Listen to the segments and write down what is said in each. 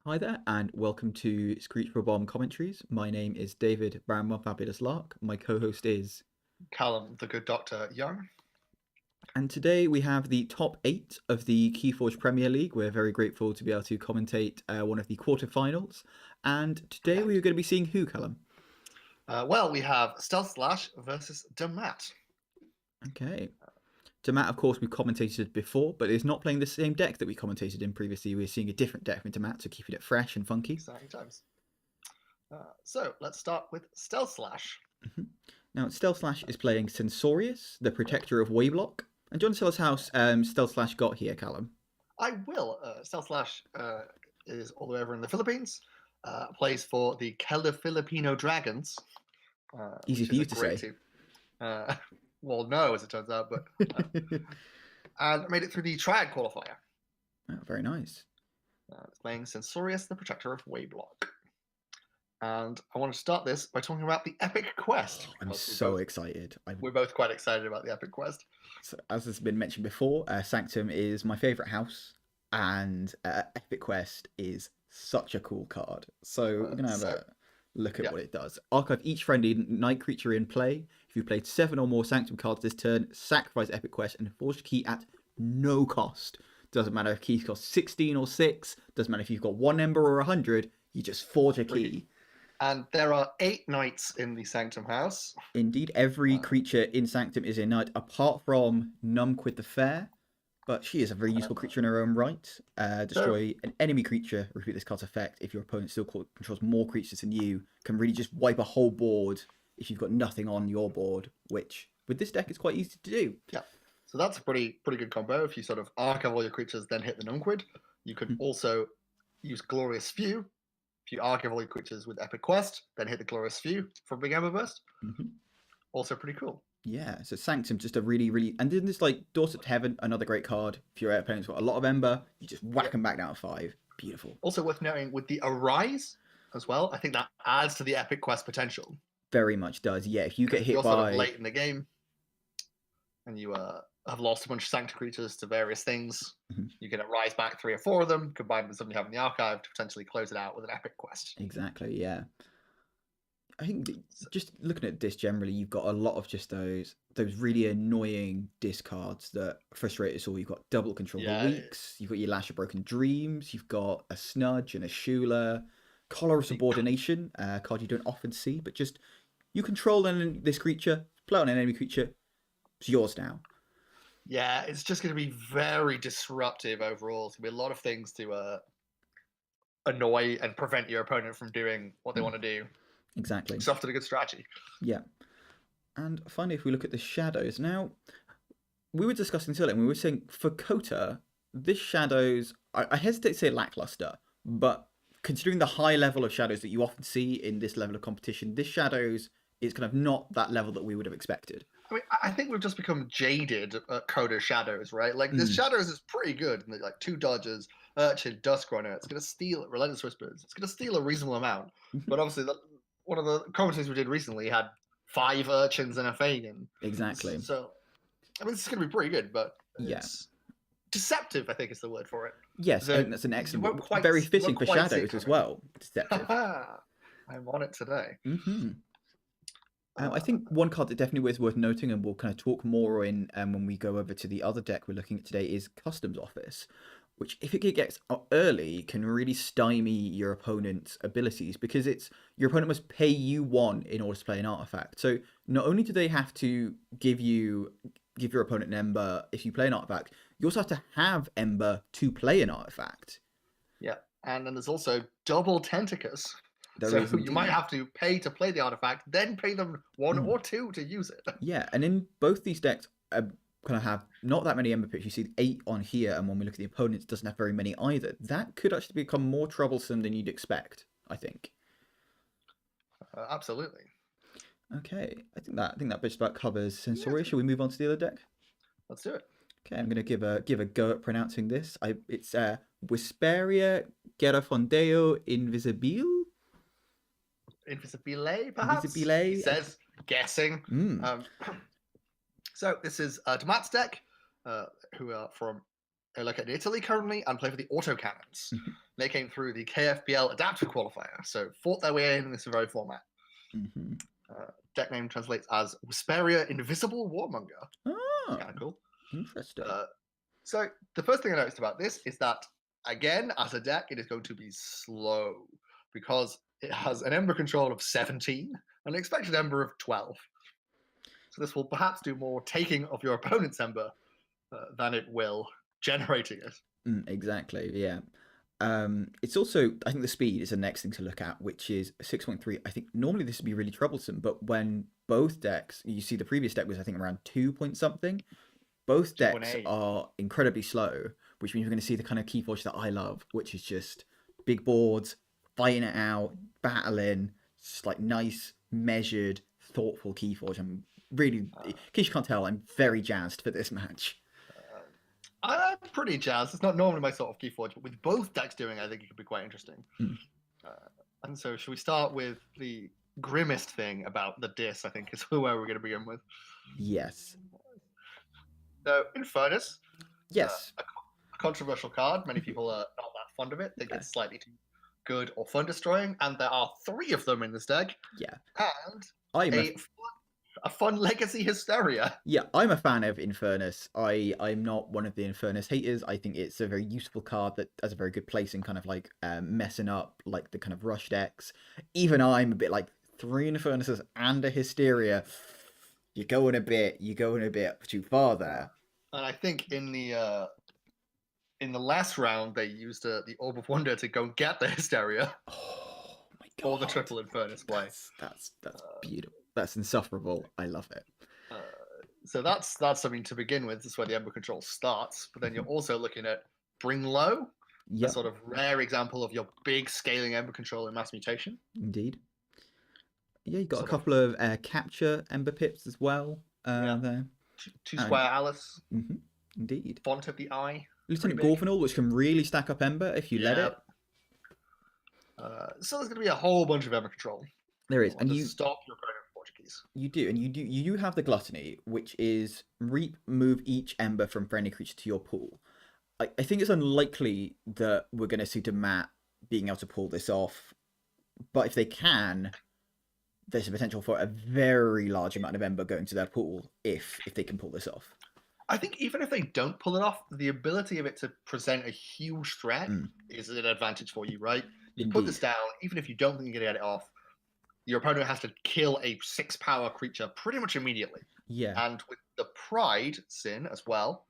Hi there, and welcome to Screech Bob-Omb Commentaries. My name is David Bramwell Fabulous Lark. My co-host is, Callum, the good Dr. Young. and today we have the top 8 of the Keyforge Premier League. We're very grateful to be able to commentate one of the quarterfinals. And today we are going to be seeing who, Callum? Well, we have StealthSlash versus Dammat. Okay. Dammat, of course, we've commentated before, but is not playing the same deck that we commentated in previously. We're seeing a different deck from Dammat, so keeping it fresh and funky. Exciting times. So let's start with StealthSlash. Now, StealthSlash is playing Censorious, the Protector of Wayblock. And do you want to tell us how StealthSlash got here, Callum? I will. StealthSlash is all the way over in the Philippines. Plays for the Keller Filipino Dragons. Easy for you to say. Team. Well, no, as it turns out, but and made it through the Triad qualifier. Oh, very nice. It's playing Censorious, the Protector of Wayblock. And I want to start this by talking about the Epic Quest. I'm so excited. We're both quite excited about the Epic Quest. So, as has been mentioned before, Sanctum is my favourite house, and Epic Quest is such a cool card. So we're going to have a look at what it does. Archive each friendly night creature in play. If you played 7 or more Sanctum cards this turn, sacrifice Epic Quest and forge a key at no cost. Doesn't matter if keys cost 16 or 6. Doesn't matter if you've got 1 Ember or 100. You just forge a key. And there are 8 knights in the Sanctum house. Indeed, every creature in Sanctum is a knight, apart from Numquid the Fair, but she is a very useful creature in her own right. Destroy an enemy creature, repeat this card's effect. If your opponent still controls more creatures than you, can really just wipe a whole board if you've got nothing on your board, which with this deck is quite easy to do. Yeah, so that's a pretty good combo. If you sort of archive all your creatures, then hit the Numquid. You could also use Glorious Few. If you archive all your creatures with Epic Quest, then hit the Glorious Few from Big Ember Burst. Also pretty cool. Yeah, so Sanctum, just a really... And then there's like Doorstep to Heaven, another great card. If your opponent's got a lot of Ember, you just whack them back down to 5. Beautiful. Also worth noting, with the Arise as well, I think that adds to the Epic Quest potential. Very much does, yeah. If you get hit you're by... sort of late in the game, and you have lost a bunch of Sanctum creatures to various things, you can rise back 3 or 4 of them, combine with something you have in the archive to potentially close it out with an Epic Quest. Exactly, yeah. I think just looking at this generally, you've got a lot of just those really annoying discards that frustrate us all. You've got double control for weeks, you've got your Lash of Broken Dreams, you've got a Snudge and a Shula, Collar of Subordination, a card you don't often see, but just you control this creature, play on an enemy creature, it's yours now. Yeah, it's just going to be very disruptive overall. It's going to be a lot of things to annoy and prevent your opponent from doing what they want to do. Exactly. It's often a good strategy. Yeah. And finally, if we look at the shadows, now, we were discussing earlier, and we were saying for Kota, this shadows, I hesitate to say lackluster, but considering the high level of shadows that you often see in this level of competition, this shadows is kind of not that level that we would have expected. I mean, I think we've just become jaded at Kota shadows, right? Like, this shadows is pretty good. Like 2 dodges, Urchin, Duskrunner. It's going to steal Relentless Whispers. It's going to steal a reasonable amount. But obviously, one of the commentaries we did recently had 5 Urchins and a Fagin. Exactly. So, I mean, this is going to be pretty good, but it's deceptive, I think is the word for it. Yes, and that's an excellent, very fitting for shadows as well. Deceptive. I'm on it today. I think one card that definitely is worth noting, and we'll kind of talk more in when we go over to the other deck we're looking at today, is Customs Office, which if it gets early can really stymie your opponent's abilities, because your opponent must pay you 1 in order to play an artifact. So not only do they have to give your opponent an Ember if you play an artifact, you also have to have Ember to play an artifact. Yeah, and then there's also double Tentacus. So you might have to pay to play the artifact, then pay them 1 or 2 to use it. Yeah, and in both these decks, kind of have not that many Ember picks. You see 8 on here, and when we look at the opponents, it doesn't have very many either. That could actually become more troublesome than you'd expect, I think. Absolutely. Okay, I think that just about covers Sensoria. Shall we move on to the other deck? Let's do it. Okay, I'm going to give a go at pronouncing this. It's Whisperia Gerafondeo Invisibile. Invisibile, perhaps? Invisibile. It says guessing. So this is Dammat's deck, who are from located in Italy currently and play for the Autocannons. They came through the KFPL adaptive qualifier, so fought their way in this very format. Mm-hmm. Deck name translates as Whisperia Invisible Warmonger. Oh, Kind of cool. interesting. So the first thing I noticed about this is that, again, as a deck, it is going to be slow because it has an Ember control of 17 and an expected Ember of 12. So this will perhaps do more taking of your opponent's Ember than it will generating it. Exactly, yeah. It's also, I think the speed is the next thing to look at, which is 6.3. I think normally this would be really troublesome, but when both decks, you see the previous deck was, I think, around 2 point something. Both decks 2.8. are incredibly slow, which means we're going to see the kind of Keyforge that I love, which is just big boards, fighting it out, battling, just like nice, measured, thoughtful Keyforge. I'm really, in case you can't tell, I'm very jazzed for this match. I'm pretty jazzed. It's not normally my sort of Keyforge, but with both decks doing it, I think it could be quite interesting. And so should we start with the grimmest thing about the Dis, I think, is where we're going to begin with. Yes. So, Infernus. Yes. A controversial card. Many people are not that fond of it. They get slightly too good or fun destroying, and there are 3 of them in this deck. Yeah. And I'm a fun legacy hysteria. Yeah, I'm a fan of Infernus. I'm not one of the Infernus haters. I think it's a very useful card that has a very good place in kind of like messing up like the kind of rush decks. Even I'm a bit like 3 Infernuses and a Hysteria. You're going a bit too far there. And I think in the last round they used the Orb of Wonder to go get the Hysteria. Oh my god! Or the triple Infernus play. That's beautiful. That's insufferable. I love it. So that's something to begin with. This is where the Ember control starts. But then you're also looking at Bring Low, a sort of rare example of your big scaling Ember control in Mass Mutation. Indeed. Yeah, you got a couple of capture Ember pips as well. There. 2 Square Alice. Mm-hmm. Indeed. Font of the Eye. Lieutenant Gorfinal, which can really stack up Ember if you let it. So there's going to be a whole bunch of Ember control. There is, and you stop your opponent with Portuguese. You do, and you have the Gluttony, which is move each Ember from friendly creature to your pool. I think it's unlikely that we're going to see Dammat being able to pull this off, but if they can, there's a potential for a very large amount of Ember going to their pool if they can pull this off. I think even if they don't pull it off, the ability of it to present a huge threat is an advantage for you, right? You put this down, even if you don't think you're going to get it off, your opponent has to kill a 6-power creature pretty much immediately. Yeah. And with the Pride Sin as well,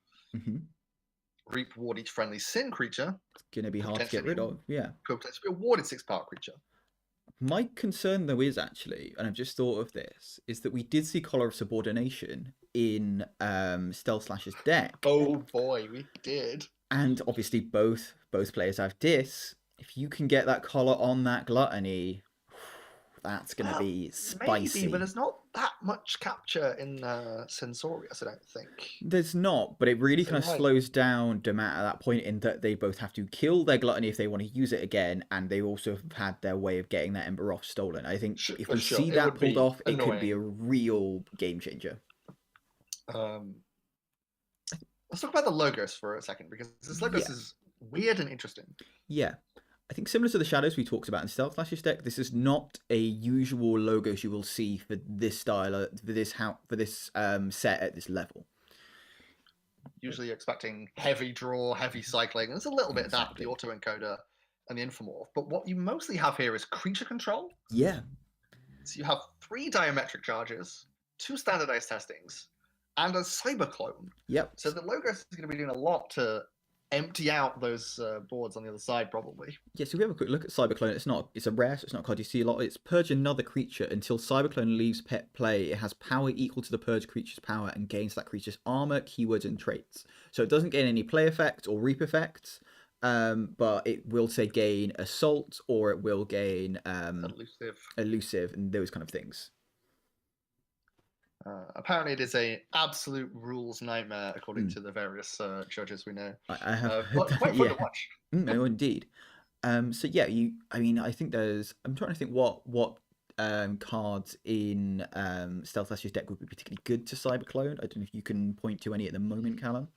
reward each friendly Sin creature. It's going to be hard to get rid of, yeah. Could potentially be awarded 6-power creature. My concern, though, is actually, and I've just thought of this, is that we did see Collar of Subordination in StealthSlash's deck. Oh boy, we did. And obviously both players have Dis. If you can get that collar on that Gluttony, that's going to be spicy. Maybe, but there's not that much capture in Censorious, I don't think. There's not, but it really kind of slows down Dammat at that point in that they both have to kill their Gluttony if they want to use it again, and they also have had their way of getting that Ember off stolen. I think if we see that pulled off, it could be a real game changer. Let's talk about the logos for a second, because this logos is weird and interesting. Yeah. I think similar to the shadows we talked about in StealthSlash's deck, this is not a usual logos you will see for this style, for this set at this level. Usually you're expecting heavy draw, heavy cycling. There's a little bit of that with the autoencoder and the Infomorph. But what you mostly have here is creature control. Yeah. So you have 3 diametric charges, 2 standardized testings, and a cyberclone. Yep. So the logos is going to be doing a lot to empty out those boards on the other side, probably. Yeah, so if we have a quick look at Cyberclone, it's a rare, so it's not a card you see a lot. It's purge another creature until Cyberclone leaves pet play. It has power equal to the purge creature's power and gains that creature's armor, keywords, and traits. So it doesn't gain any play effects or reap effects, but it will say gain assault or it will gain elusive, and those kind of things. Apparently, it is an absolute rules nightmare, according to the various judges we know. I have but quite fun to watch. No, indeed. So yeah, I think there's. I'm trying to think what cards in StealthSlash's deck would be particularly good to Cyberclone. I don't know if you can point to any at the moment, Callum.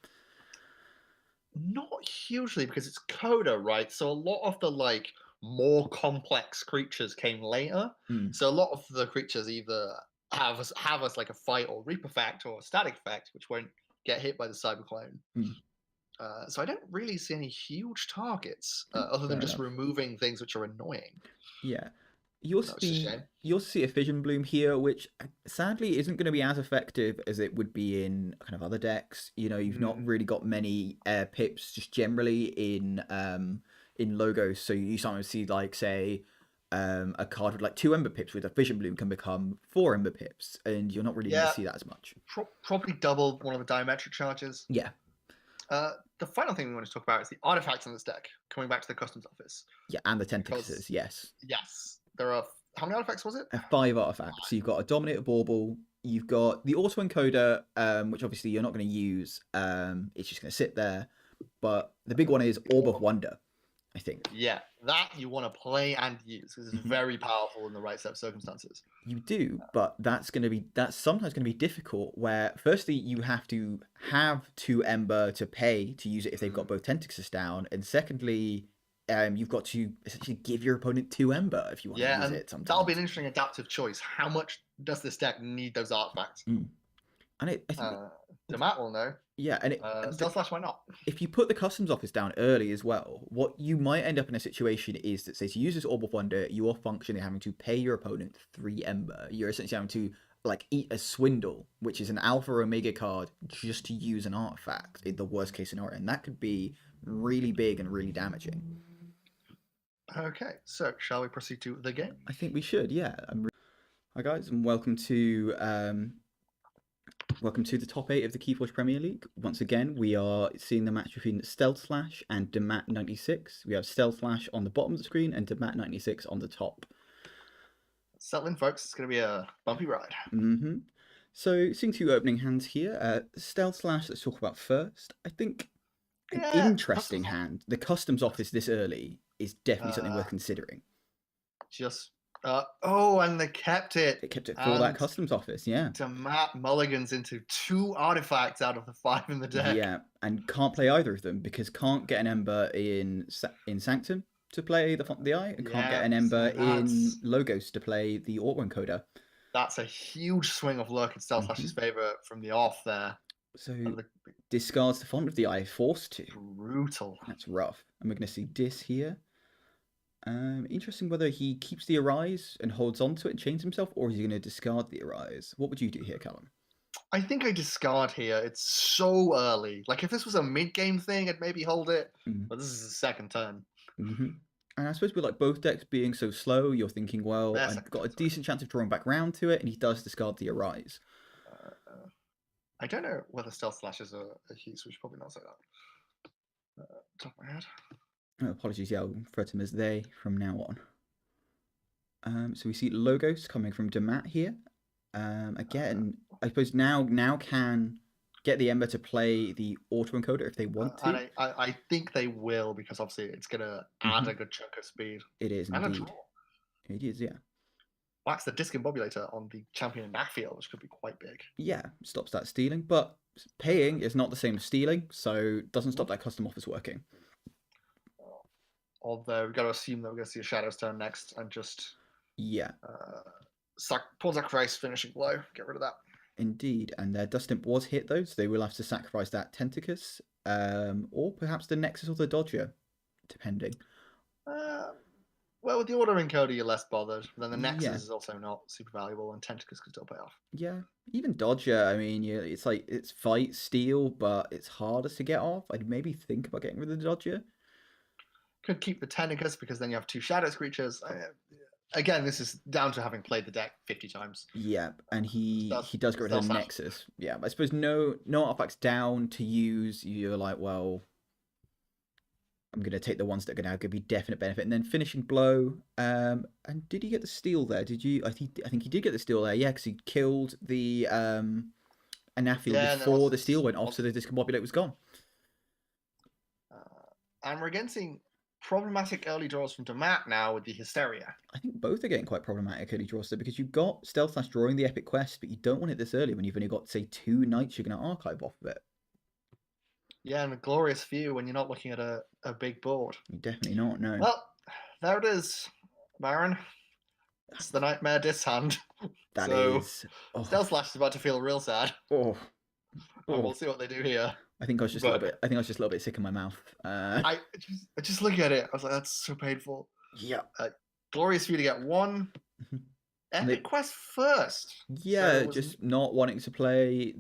Not hugely because it's Coda, right? So a lot of the like more complex creatures came later. Mm, So a lot of the creatures either have us like a fight or reap effect or a static effect, which won't get hit by the cyberclone. mm. So I don't really see any huge targets No, other than fair just enough. removing things which are annoying. Yeah. You'll No, it's a see shame. you'll see a fission bloom here, which sadly isn't going to be as effective as it would be in kind of other decks. You know, you've not Mm, really got many pips just generally in logos, so you sometimes see like say a card with like 2 Ember pips with a fission bloom can become 4 Ember pips, and you're not really going to yeah, see that as much. probably double one of the diametric charges. Yeah, The final thing we want to talk about is the artifacts in this deck. Coming back to the customs office, yeah, and the because Tentacles, yes. yes, there are how many artifacts was it? 5 artifacts. So you've got a Dominator Bauble, you've got the Auto Encoder, which obviously you're not going to use. It's just going to sit there. But the big one is Orb of Wonder, I think. Yeah, that you want to play and use because it's Mhm. very powerful in the right set of circumstances. You do, but that's sometimes going to be difficult. Where firstly you have to have 2 Ember to pay to use it if they've got Mm. both Tentacles down, and secondly, you've got to essentially give your opponent 2 Ember if you want to Yeah, use and it. that'll be an Sometimes. interesting adaptive choice. How much does this deck need those artifacts? Mm. And I think Uh, Dammat will know. yeah, and StealthSlash, why not? if you put the customs office down early as well, what you might end up in a situation is that, say, to use this Orb of Wonder, you are functionally having to pay your opponent 3 Ember. You're essentially having to like eat a swindle, which is an Alpha or Omega card, just to use an artifact in the worst case scenario, and that could be really big and really damaging. Okay, so shall we proceed to the game? I think we should, yeah. Hi guys, and welcome to the top 8 of the Keyforge Premier League. Once again, we are seeing the match between StealthSlash and Dammat96. We have StealthSlash on the bottom of the screen and Dammat96 on the top. Settle in, folks. It's going to be a bumpy ride. Mm-hmm. So, seeing 2 opening hands here. StealthSlash, let's talk about first. I think an Yeah, interesting hand. The customs office this early is definitely something worth considering. just oh, and they kept it. They kept it for that customs office, yeah. Dammat mulligans into 2 artifacts out of the 5 in the deck. Yeah, and can't play either of them because can't get an Ember in Sanctum to play the Eye, and can't get an Ember in Logos to play the Auto Encoder. That's a huge swing of luck in StealthSlash's favor from the off there. So discards the Font of the Eye, forced to. Brutal. That's rough. And we're going to see Dis here. Interesting whether he keeps the Arise and holds on to it and chains himself, or is he going to discard the Arise? What would you do here, Callum? I think I discard here. It's so early. Like if this was a mid-game thing, I'd maybe hold it. But this is the second turn. Mm-hmm. And I suppose with like both decks being so slow, you're thinking, well, I've got a decent chance of drawing back round to it, and he does discard the Arise. I don't know whether StealthSlash is a he, so we should probably not say that. Top of my head. Oh, apologies, yeah, I'll refer to him as they from now on. So we see Logos coming from Dammat here. Again, I suppose now can get the Ember to play the Auto Encoder if they want to. And I think they will because obviously it's going to add a good chunk of speed. It is and indeed. A draw. It is, yeah. Wax the Discombobulator on the champion in backfield, which could be quite big. Yeah, stops that stealing, but paying is not the same as stealing, so doesn't stop that custom office working. Although we've got to assume that we're going to see a Shadow's turn next and just Pawn Sacrifice, finishing blow, get rid of that. Indeed, and their Dust Imp was hit though, so they will have to sacrifice that Tentacus, or perhaps the Nexus or the Dodger, depending. Well, with the Auto Encoder, you're less bothered. But then the Nexus is also not super valuable, and Tentacus can still pay off. Yeah, even Dodger, I mean, it's like, it's fight, steal, but it's harder to get off. I'd maybe think about getting rid of the Dodger. Could keep the Tentacus, because then you have 2 Shadows creatures. Again, this is down to having played the deck 50 times. Yeah, and he does get rid of the Nexus. Yeah, I suppose no artifacts down to use. You're like, well, I'm going to take the ones that are going to give me definite benefit. And then finishing blow. And did he get the steal there? Did you? I think he did get the steal there. Yeah, because he killed the Anafiel before the steal went off, so the Discombobulate was gone. And we're again seeing problematic early draws from Dammat now with the Hysteria. I think both are getting quite problematic early draws though, because you've got StealthSlash drawing the Epic Quest, but you don't want it this early when you've only got, say, 2 Knights you're going to archive off of it. Yeah, and a glorious view when you're not looking at a big board. Definitely not. No. Well, there it is, Baron. It's the Nightmare Dis hand. That So, is. Oh. StealthSlash is about to feel real sad, Oh. and Oh. we'll see what they do here. I think I was just a little But bit. I think I was just a little bit sick in my mouth. I just looking at it, I was like, that's so painful. Yeah. Glorious view to get one epic quest first. Yeah, just not wanting to play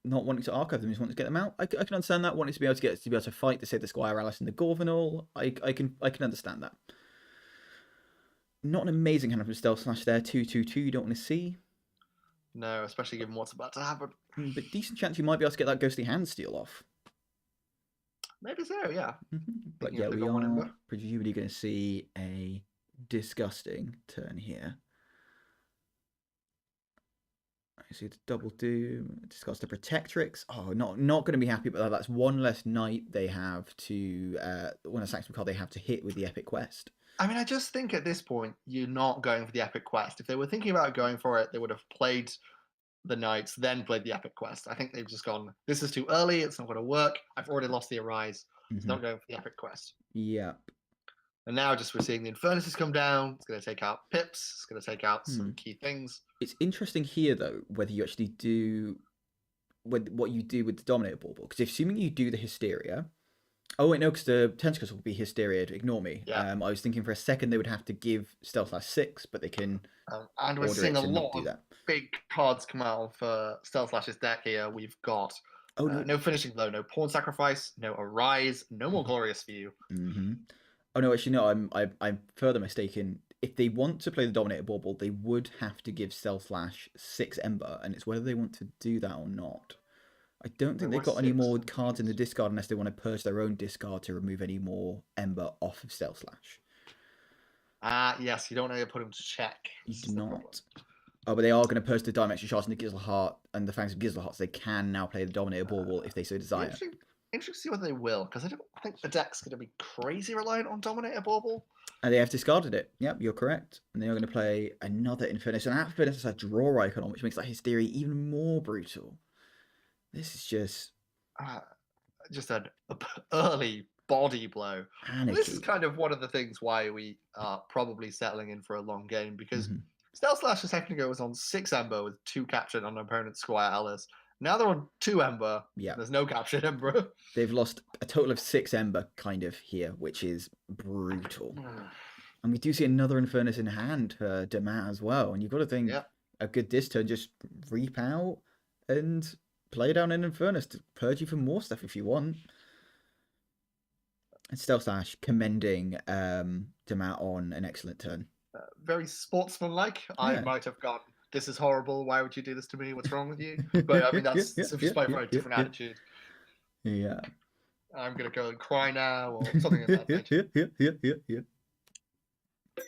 not wanting to archive them, just wanting to get them out. I can understand that. Wanting to be able to fight to save the Squire Alice and the Gorvenal. I can understand that. Not an amazing hand from StealthSlash there. 2/2/2. You don't want to see. No, especially given what's about to happen. But decent chance you might be able to get that ghostly hand steal off. Maybe so, yeah. But yeah, we are presumably going to see a disgusting turn here. I see the double doom, discards the protectrix. Oh, not going to be happy about that. That's one less knight they have to one less action card they have to hit with the epic quest. I mean, I just think at this point you're not going for the epic quest. If they were thinking about going for it, they would have played the knights, then played the epic quest. I think they've just gone, this is too early, it's not going to work. I've already lost the Arise. It's not going for the epic quest. Yep. And now just we're seeing the Infernus's come down. It's going to take out Pips. It's going to take out some key things. It's interesting here, though, whether you actually do what you do with the Dominator Bauble. Because assuming you do the Hysteria... Oh, wait, no, because the Tentacles will be Hysteria. Ignore me. Yeah. I was thinking for a second they would have to give StealthSlash 6, but they can and we're seeing a lot of big cards come out of StealthSlash's deck here. We've got no Finishing Blow, no Pawn Sacrifice, no Arise, no more Glorious View. Oh, no, actually, no, I'm further mistaken. If they want to play the Dominator Bauble, they would have to give StealthSlash 6 Ember, and it's whether they want to do that or not. I don't think they've got any more cards in the discard unless they want to purge their own discard to remove any more Ember off of StealthSlash. Yes, you don't want to put them to check. You do not. Oh, but they are going to purge the Dimension Shards and the Gizzleheart and the Fangs of Gizzleheart, so they can now play the Dominator Bauble if they so desire. Interesting to see whether they will, because I don't think the deck's going to be crazy reliant on Dominator Bauble. And they have discarded it. Yep, you're correct. And they are going to play another Infernus. And that Infernus has a draw icon on, which makes that Hysteria even more brutal. This is just an early body blow. This is kind of one of the things why we are probably settling in for a long game, because StealthSlash a second ago was on 6 Ember with 2 captured on opponent's Squire Alice. Now they're on 2 Ember. Yeah. There's no captured Ember. They've lost a total of 6 Ember kind of here, which is brutal. And we do see another Infernus in hand for Dammat as well. And you've got to think a good this turn, just reap out and play down an Infernus to purge you for more stuff if you want. And StealthSlash commending Dammat on an excellent turn. Very sportsmanlike. Yeah. I might have gone, this is horrible. Why would you do this to me? What's wrong with you? But I mean, that's just my very different attitude. Yeah. I'm going to go and cry now or something like that. Yeah. I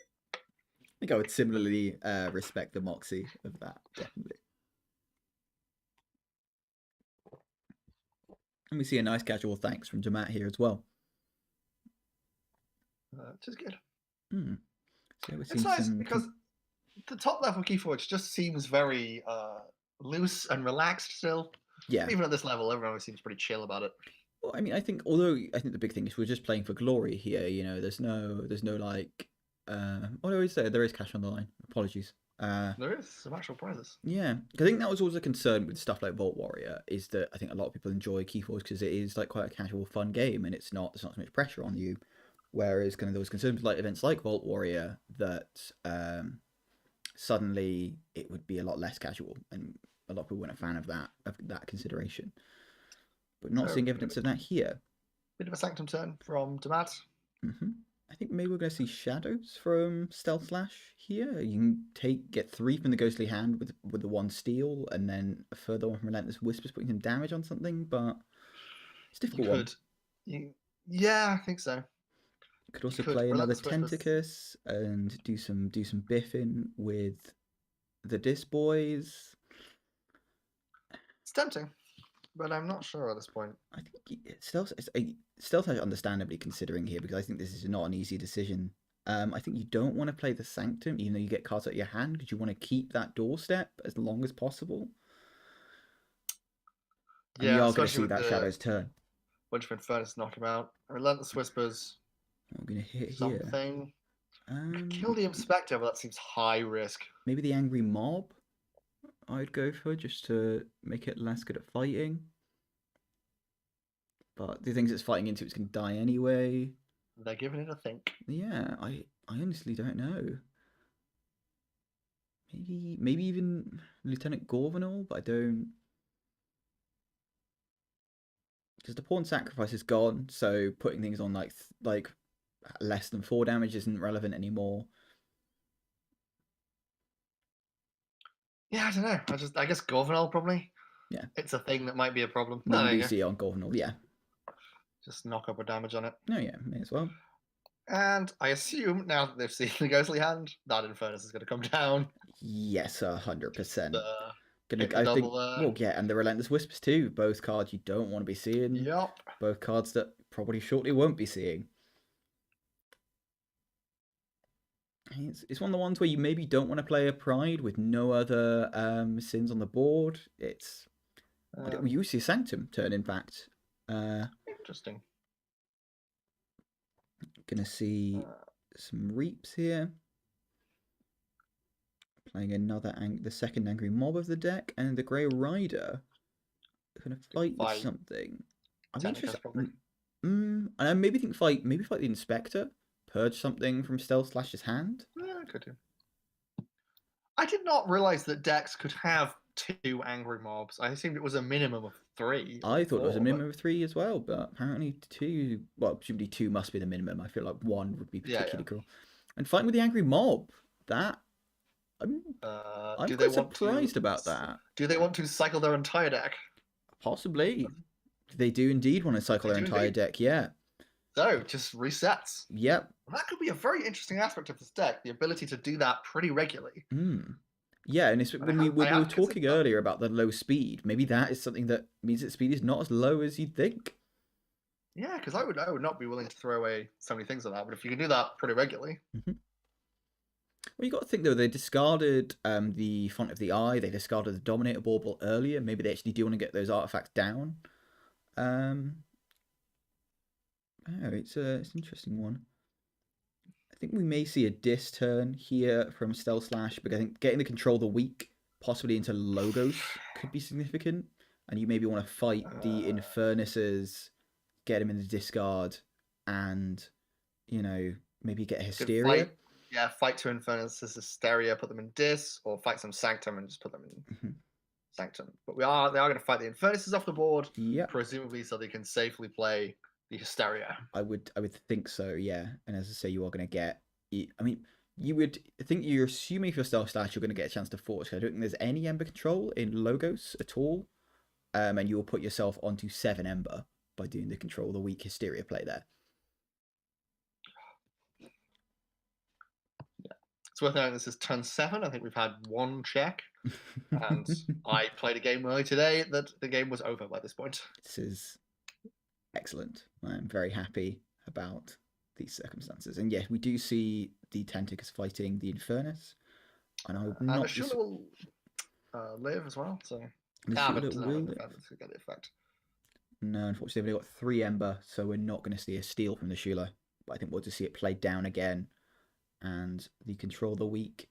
think I would similarly respect the moxie of that, definitely. And we see a nice casual thanks from Dammat here as well. Which is good. So it's nice because the top level Keyforge just seems very loose and relaxed still. Yeah. Even at this level, everyone always seems pretty chill about it. Well, I mean, I think the big thing is we're just playing for glory here. You know, there's no like. What do I say? There is cash on the line. Apologies. There is some actual prizes. Yeah, I think that was always a concern with stuff like Vault Warrior, is that I think a lot of people enjoy Keyforge because it is like quite a casual, fun game, and there's not so much pressure on you. Whereas kind of there was concerns with like events like Vault Warrior that suddenly it would be a lot less casual, and a lot of people weren't a fan of that consideration. But not seeing evidence of that here. Bit of a sanctum turn from Dammat. I think maybe we're going to see shadows from StealthSlash here. You can get 3 from the Ghostly Hand with the 1 steal, and then a further 1 from Relentless Whispers, putting some damage on something, but it's a difficult one. Yeah, I think so. Could also play another Tentacus and do some biffing with the Dis Boys. It's tempting, but I'm not sure at this point. I think StealthSlash understandably considering here, because I think this is not an easy decision. I think you don't want to play the Sanctum, even though you get cards out of your hand, because you want to keep that doorstep as long as possible. And you are going to see that Shadow's turn. bunch of Infernus knock him out. Relentless Whispers, I'm gonna hit here. something. Could kill the Inspector, but that seems high risk. Maybe the Angry Mob I'd go for, just to make it less good at fighting. But the things it's fighting into, it's going to die anyway. They're giving it a think. Yeah, I honestly don't know. Maybe even Lieutenant Gorvenal, but I don't. Because the pawn sacrifice is gone, so putting things on like less than 4 damage isn't relevant anymore. Yeah, I don't know. I guess Gorvenal probably. Yeah. It's a thing that might be a problem. What do you see on Gorvenal? Yeah. Just knock up a damage on it. Oh yeah, may as well. And I assume now that they've seen the Ghostly Hand, that Infernus is going to come down. Yes, 100%. I think. Well, yeah, and the Relentless Whispers too. Both cards you don't want to be seeing. Yup. Both cards that probably shortly won't be seeing. It's one of the ones where you maybe don't want to play a Pride with no other sins on the board. It's we used to see a Sanctum turn, in fact. Interesting. Gonna see some Reaps here. Playing the second Angry Mob of the deck, and the Grey Rider gonna fight with something. I'm interested. I maybe fight the Inspector. Purge something from StealthSlash's hand. Yeah, could do. I did not realize that decks could have 2 Angry Mobs. I assumed it was a minimum of 3. I thought it was a minimum of 3 as well, but apparently 2. Well, presumably 2 must be the minimum. I feel like 1 would be particularly cool. And fighting with the Angry Mob, that I'm quite surprised about that. Do they want to cycle their entire deck? Possibly. They do indeed want to cycle their entire deck. Yeah. So, just resets. Yep. That could be a very interesting aspect of this deck, the ability to do that pretty regularly. Yeah, and it's, when we were talking earlier about the low speed, maybe that is something that means that speed is not as low as you'd think. Yeah, because I would not be willing to throw away so many things like that, but if you can do that pretty regularly. Well, you got to think, though, they discarded the Font of the Eye, they discarded the Dominator Bauble earlier. Maybe they actually do want to get those artifacts down. It's an interesting one. I think we may see a Dis turn here from StealthSlash, because I think getting the Control the Weak possibly into Logos could be significant, and you maybe want to fight the Infernuses, get them in the discard, and maybe get a Hysteria. Fight 2 Infernuses, Hysteria, put them in Dis, or fight some Sanctum and just put them in Sanctum. But they are going to fight the Infernuses off the board, presumably so they can safely play the Hysteria. I would think so, yeah. And as I say, you are going to get. I mean, you would think you're assuming if you're StealthSlash, you're going to get a chance to force. I don't think there's any Ember control in Logos at all, and you will put yourself onto 7 Ember by doing the Control the Weak Hysteria play there. Yeah, it's worth noting this is turn 7. I think we've had 1 check, and I played a game early today that the game was over by this point. This is excellent. I'm very happy about these circumstances. And yeah, we do see the Tentacus fighting the Infernus. And I would not. Ashula will live as well, so. Ashula will live. Get the effect. No, unfortunately, they've only got 3 Ember, so we're not going to see a steal from the Ashula. But I think we'll just see it played down again. And the Control the Weak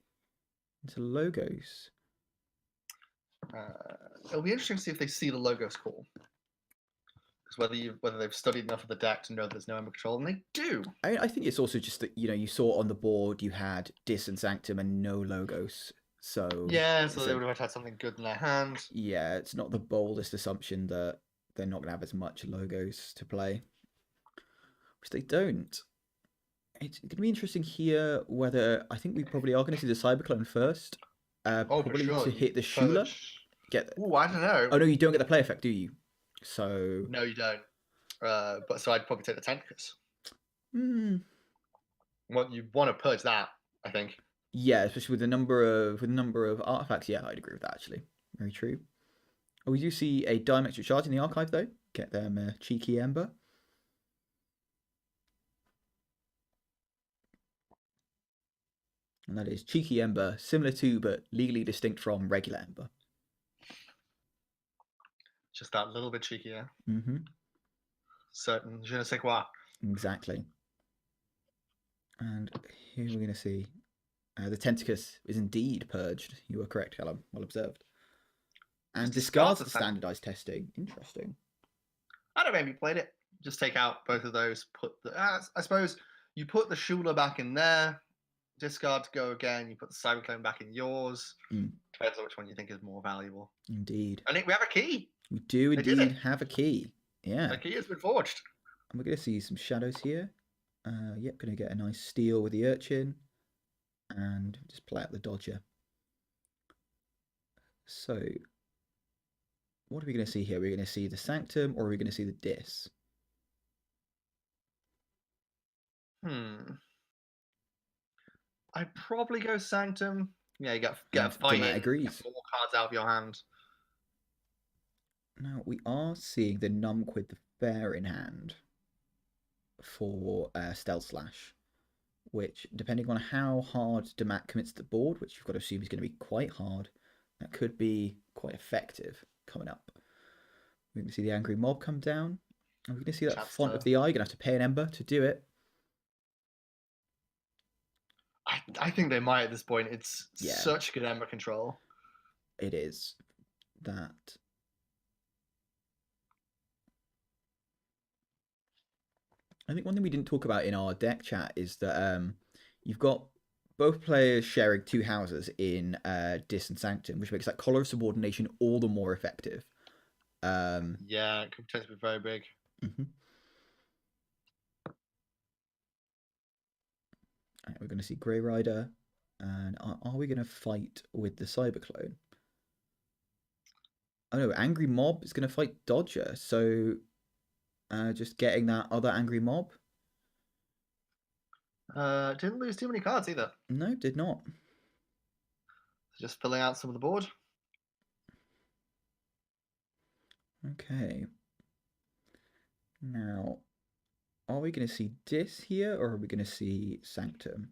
into Logos. It'll be interesting to see if they see the Logos call. Whether they've studied enough of the deck to know there's no Ember control, and they do. I think it's also just that you saw on the board you had Dis and Sanctum and no Logos, so so they would have had something good in their hand. Yeah, it's not the boldest assumption that they're not going to have as much Logos to play, which they don't. It's going to be interesting here whether I think we probably are going to see the Cyberclone first, probably sure. to hit the Shula. I don't know. Oh no, you don't get the play effect, do you? So no, you don't. So I'd probably take the Tentacus. Well, you want to purge that, I think. Yeah, especially with the number of artifacts. Yeah, I'd agree with that actually. Very true. Oh, we do see a Diametric Charge in the archive though. Get them a cheeky Ember. And that is cheeky Ember, similar to but legally distinct from regular Ember. Just that little bit cheekier. certain je ne sais quoi. Exactly. And here we're going to see the Tentacus is indeed purged. You were correct, Callum. Well observed. And discards the standardized testing. Interesting. I don't know, maybe played it. Just take out both of those. Put the. I suppose you put the Shula back in there. Discard to go again. You put the Cyberclone back in yours. Depends on which one you think is more valuable. Indeed. I think we have a key. We do indeed have a key. Yeah. The key has been forged. And we're going to see some shadows here. Yep, going to get a nice steal with the Urchin. And just play out the Dodger. So, what are we going to see here? We're going to see the Sanctum, or are we going to see the Dis? I'd probably go Sanctum. Yeah, you get a fight Dammat in, agrees. get more cards out of your hand. Now, we are seeing the Numquid the Fair in hand for StealthSlash, which, depending on how hard Dammat commits to the board, which you've got to assume is going to be quite hard, that could be quite effective coming up. We're going to see the Angry Mob come down. And we're going to see that Font of the Eye. You're going to have to pay an Ember to do it. I think they might at this point. It's such good Ember control. It is. That. I think one thing we didn't talk about in our deck chat is that you've got both players sharing 2 houses in Dis and Sanctum, which makes that Collar of Subordination all the more effective. Yeah, it could potentially be very big. Right, we're going to see Grey Rider. And are we going to fight with the Cyberclone? Oh no, Angry Mob is going to fight Dodger. So just getting that other Angry Mob. Didn't lose too many cards either. No, did not. Just filling out some of the board. Okay. Now, are we going to see Dis here, or are we going to see Sanctum?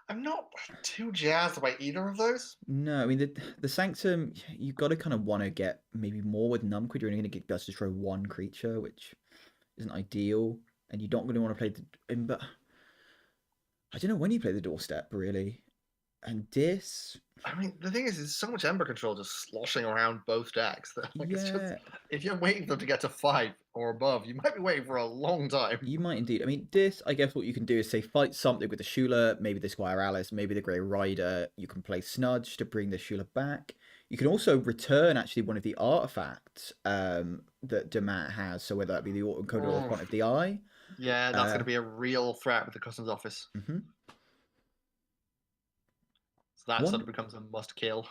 I'm not too jazzed about either of those. No, I mean, the Sanctum, you've got to kind of want to get maybe more with Numquid. You're only going to get just to throw 1 creature, which isn't ideal. And you don't really want to play the... But I don't know when you play the Doorstep, really. And Dis... I mean, the thing is, there's so much Ember control just sloshing around both decks. That, like, it's just, if you're waiting for them to get to 5 or above, you might be waiting for a long time. You might indeed. I mean, Dis, I guess what you can do is say fight something with the Shula, maybe the Squire Alice, maybe the Grey Rider. You can play Snudge to bring the Shula back. You can also return, actually, one of the artifacts that Dammat has. So whether that be the Autoencoder or the Font of the Eye. Yeah, that's going to be a real threat with the Customs Office. So that sort of becomes a must-kill.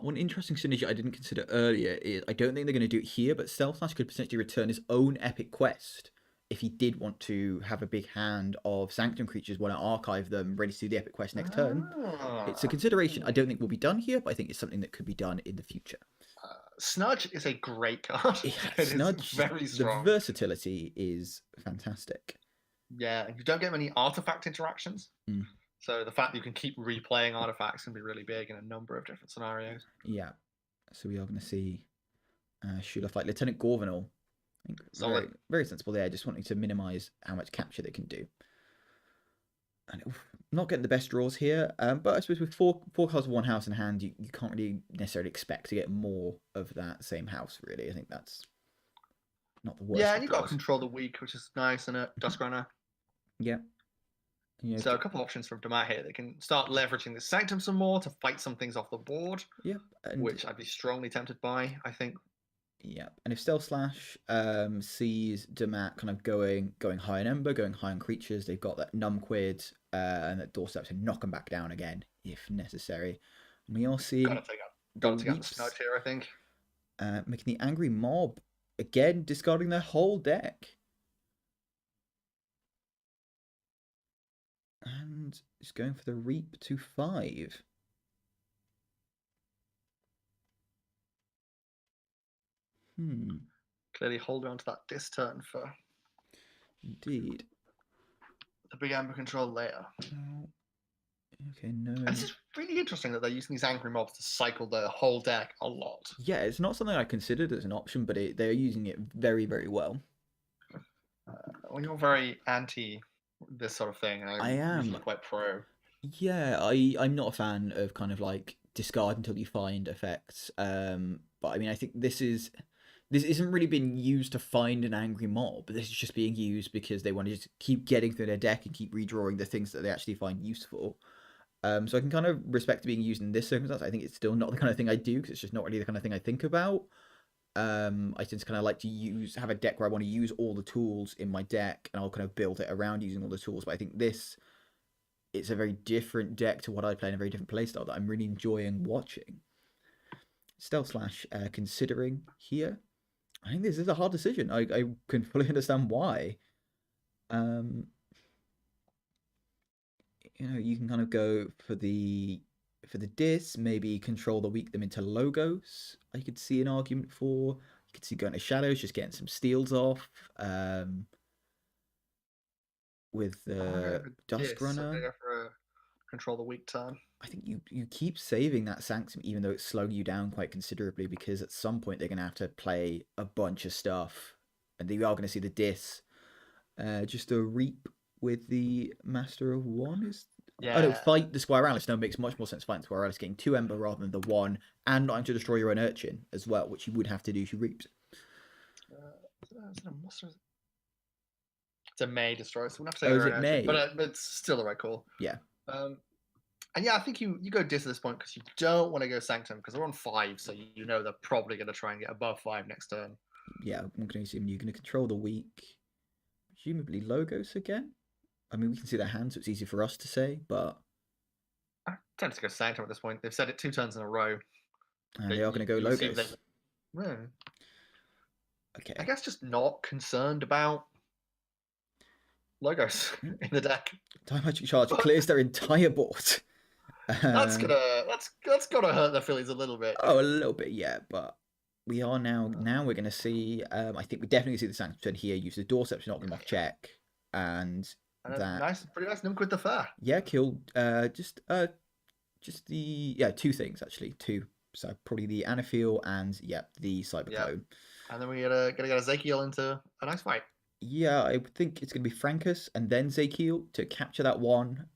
One interesting synergy I didn't consider earlier is, I don't think they're going to do it here, but StealthSlash could potentially return his own Epic Quest if he did want to have a big hand of Sanctum creatures, want to archive them, ready to do the Epic Quest next turn. It's a consideration I don't think will be done here, but I think it's something that could be done in the future. Snudge is a great card. Yeah, Snudge, very strong. The versatility is fantastic. Yeah, you don't get many artifact interactions. So the fact that you can keep replaying artifacts can be really big in a number of different scenarios. Yeah. So we are going to see Shula fight Lieutenant Gorvenal. I think very, very sensible there, just wanting to minimise how much capture they can do. And not getting the best draws here, but I suppose with four cards of 1 house in hand, you can't really necessarily expect to get more of that same house, really. I think that's not the worst. Yeah, and you've got to control the weak, which is nice, and a Duskrunner. Yeah. So a couple of options from Dammat here. They can start leveraging the Sanctum some more to fight some things off the board. Yeah. Which I'd be strongly tempted by, I think. Yeah. And if StealthSlash sees Dammat kind of going high on Ember, going high on creatures, they've got that Numquid and that Doorstep to knock them back down again if necessary. And we are seeing gotta take out the Snudge here, I think. Making the Angry Mob again, discarding their whole deck. And just going for the Reap to 5. Clearly holding on to that Dis turn for... Indeed. The big Ember control layer. Okay, no. And this is really interesting that they're using these angry mobs to cycle the whole deck a lot. Yeah, it's not something I considered as an option, but they're using it very, very well. Well, you're very anti this sort of thing, and I I'm am. usually quite pro. Yeah, I'm not a fan of kind of like discard until you find effects. But I mean, I think this isn't really being used to find an angry mob. This is just being used because they want to just keep getting through their deck and keep redrawing the things that they actually find useful. So I can kind of respect it being used in this circumstance. I think it's still not the kind of thing I do because it's just not really the kind of thing I think about. I tend to kind of like to have a deck where I want to use all the tools in my deck, and I'll kind of build it around using all the tools. But I think it's a very different deck to what I play in a very different playstyle that I'm really enjoying watching. StealthSlash, considering here, I think this is a hard decision. I can fully understand why. You can kind of go for the dis, maybe control the weak them into logos. I could see an argument for. You could see going to shadows, just getting some steals off. With the Dusk Runner. Go for a control the weak turn. I think you keep saving that Sanctum, even though it's slowing you down quite considerably, because at some point they're going to have to play a bunch of stuff, and you are going to see the dis. Just a reap with the Master of One is. Yeah. Oh no, fight the Squire Alice. No, it makes much more sense fighting Squire Alice, getting 2 Ember rather than the 1, and not having to destroy your own Urchin as well, which you would have to do if you reaped. It's a May destroyer, so we'll have to take your own Urchin, but it's still the right call. Yeah. And yeah, I think you go dis at this point because you don't want to go Sanctum because they're on 5, so you know they're probably going to try and get above 5 next turn. Yeah, I'm going to assume you're going to control the weak. Presumably Logos again? I mean, we can see their hand, so it's easy for us to say, but... I tend to go Sanctum at this point. They've said it 2 turns in a row. And they are going to go Logos. Okay. I guess just not concerned about Logos in the deck. Time Magic Charge clears their entire board. That's gotta hurt their feelings a little bit. Oh, a little bit, yeah, but we are now we're going to see, I think we definitely see the Sanctum turn here, use the Doorsteps to knock them off check, and that... Pretty nice Nimquid the Fair. Yeah, killed, just the, 2 things, actually, 2. So probably the Anafiel and, the Cyberclone. And then we gotta get Ezekiel into a nice fight. Yeah, I think it's going to be Frankus and then Ezekiel to capture that 1.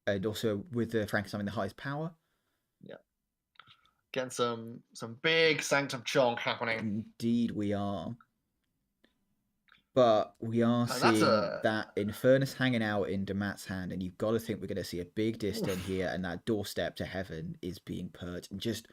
And also with the Frankus having the highest power. Yeah. Getting some big Sanctum chonk happening. Indeed we are. But we are seeing that Infernus hanging out in Dammat's hand, and you've got to think we're going to see a big distance here, and that Doorstep to Heaven is being purged. And just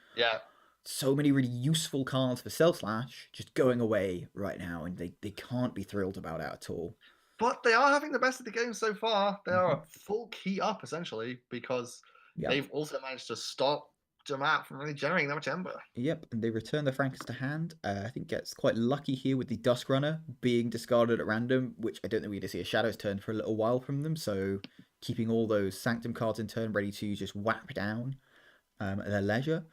so many really useful cards for StealthSlash just going away right now, and they can't be thrilled about it at all. But they are having the best of the game so far. They are a full key up, essentially, because they've also managed to stop Dammat from really generating that much Ember. Yep, and they return the Frankus to hand. I think gets quite lucky here with the Dusk Runner being discarded at random, which I don't think we're going to see a Shadows turn for a little while from them, so keeping all those Sanctum cards in turn ready to just whap down at their leisure.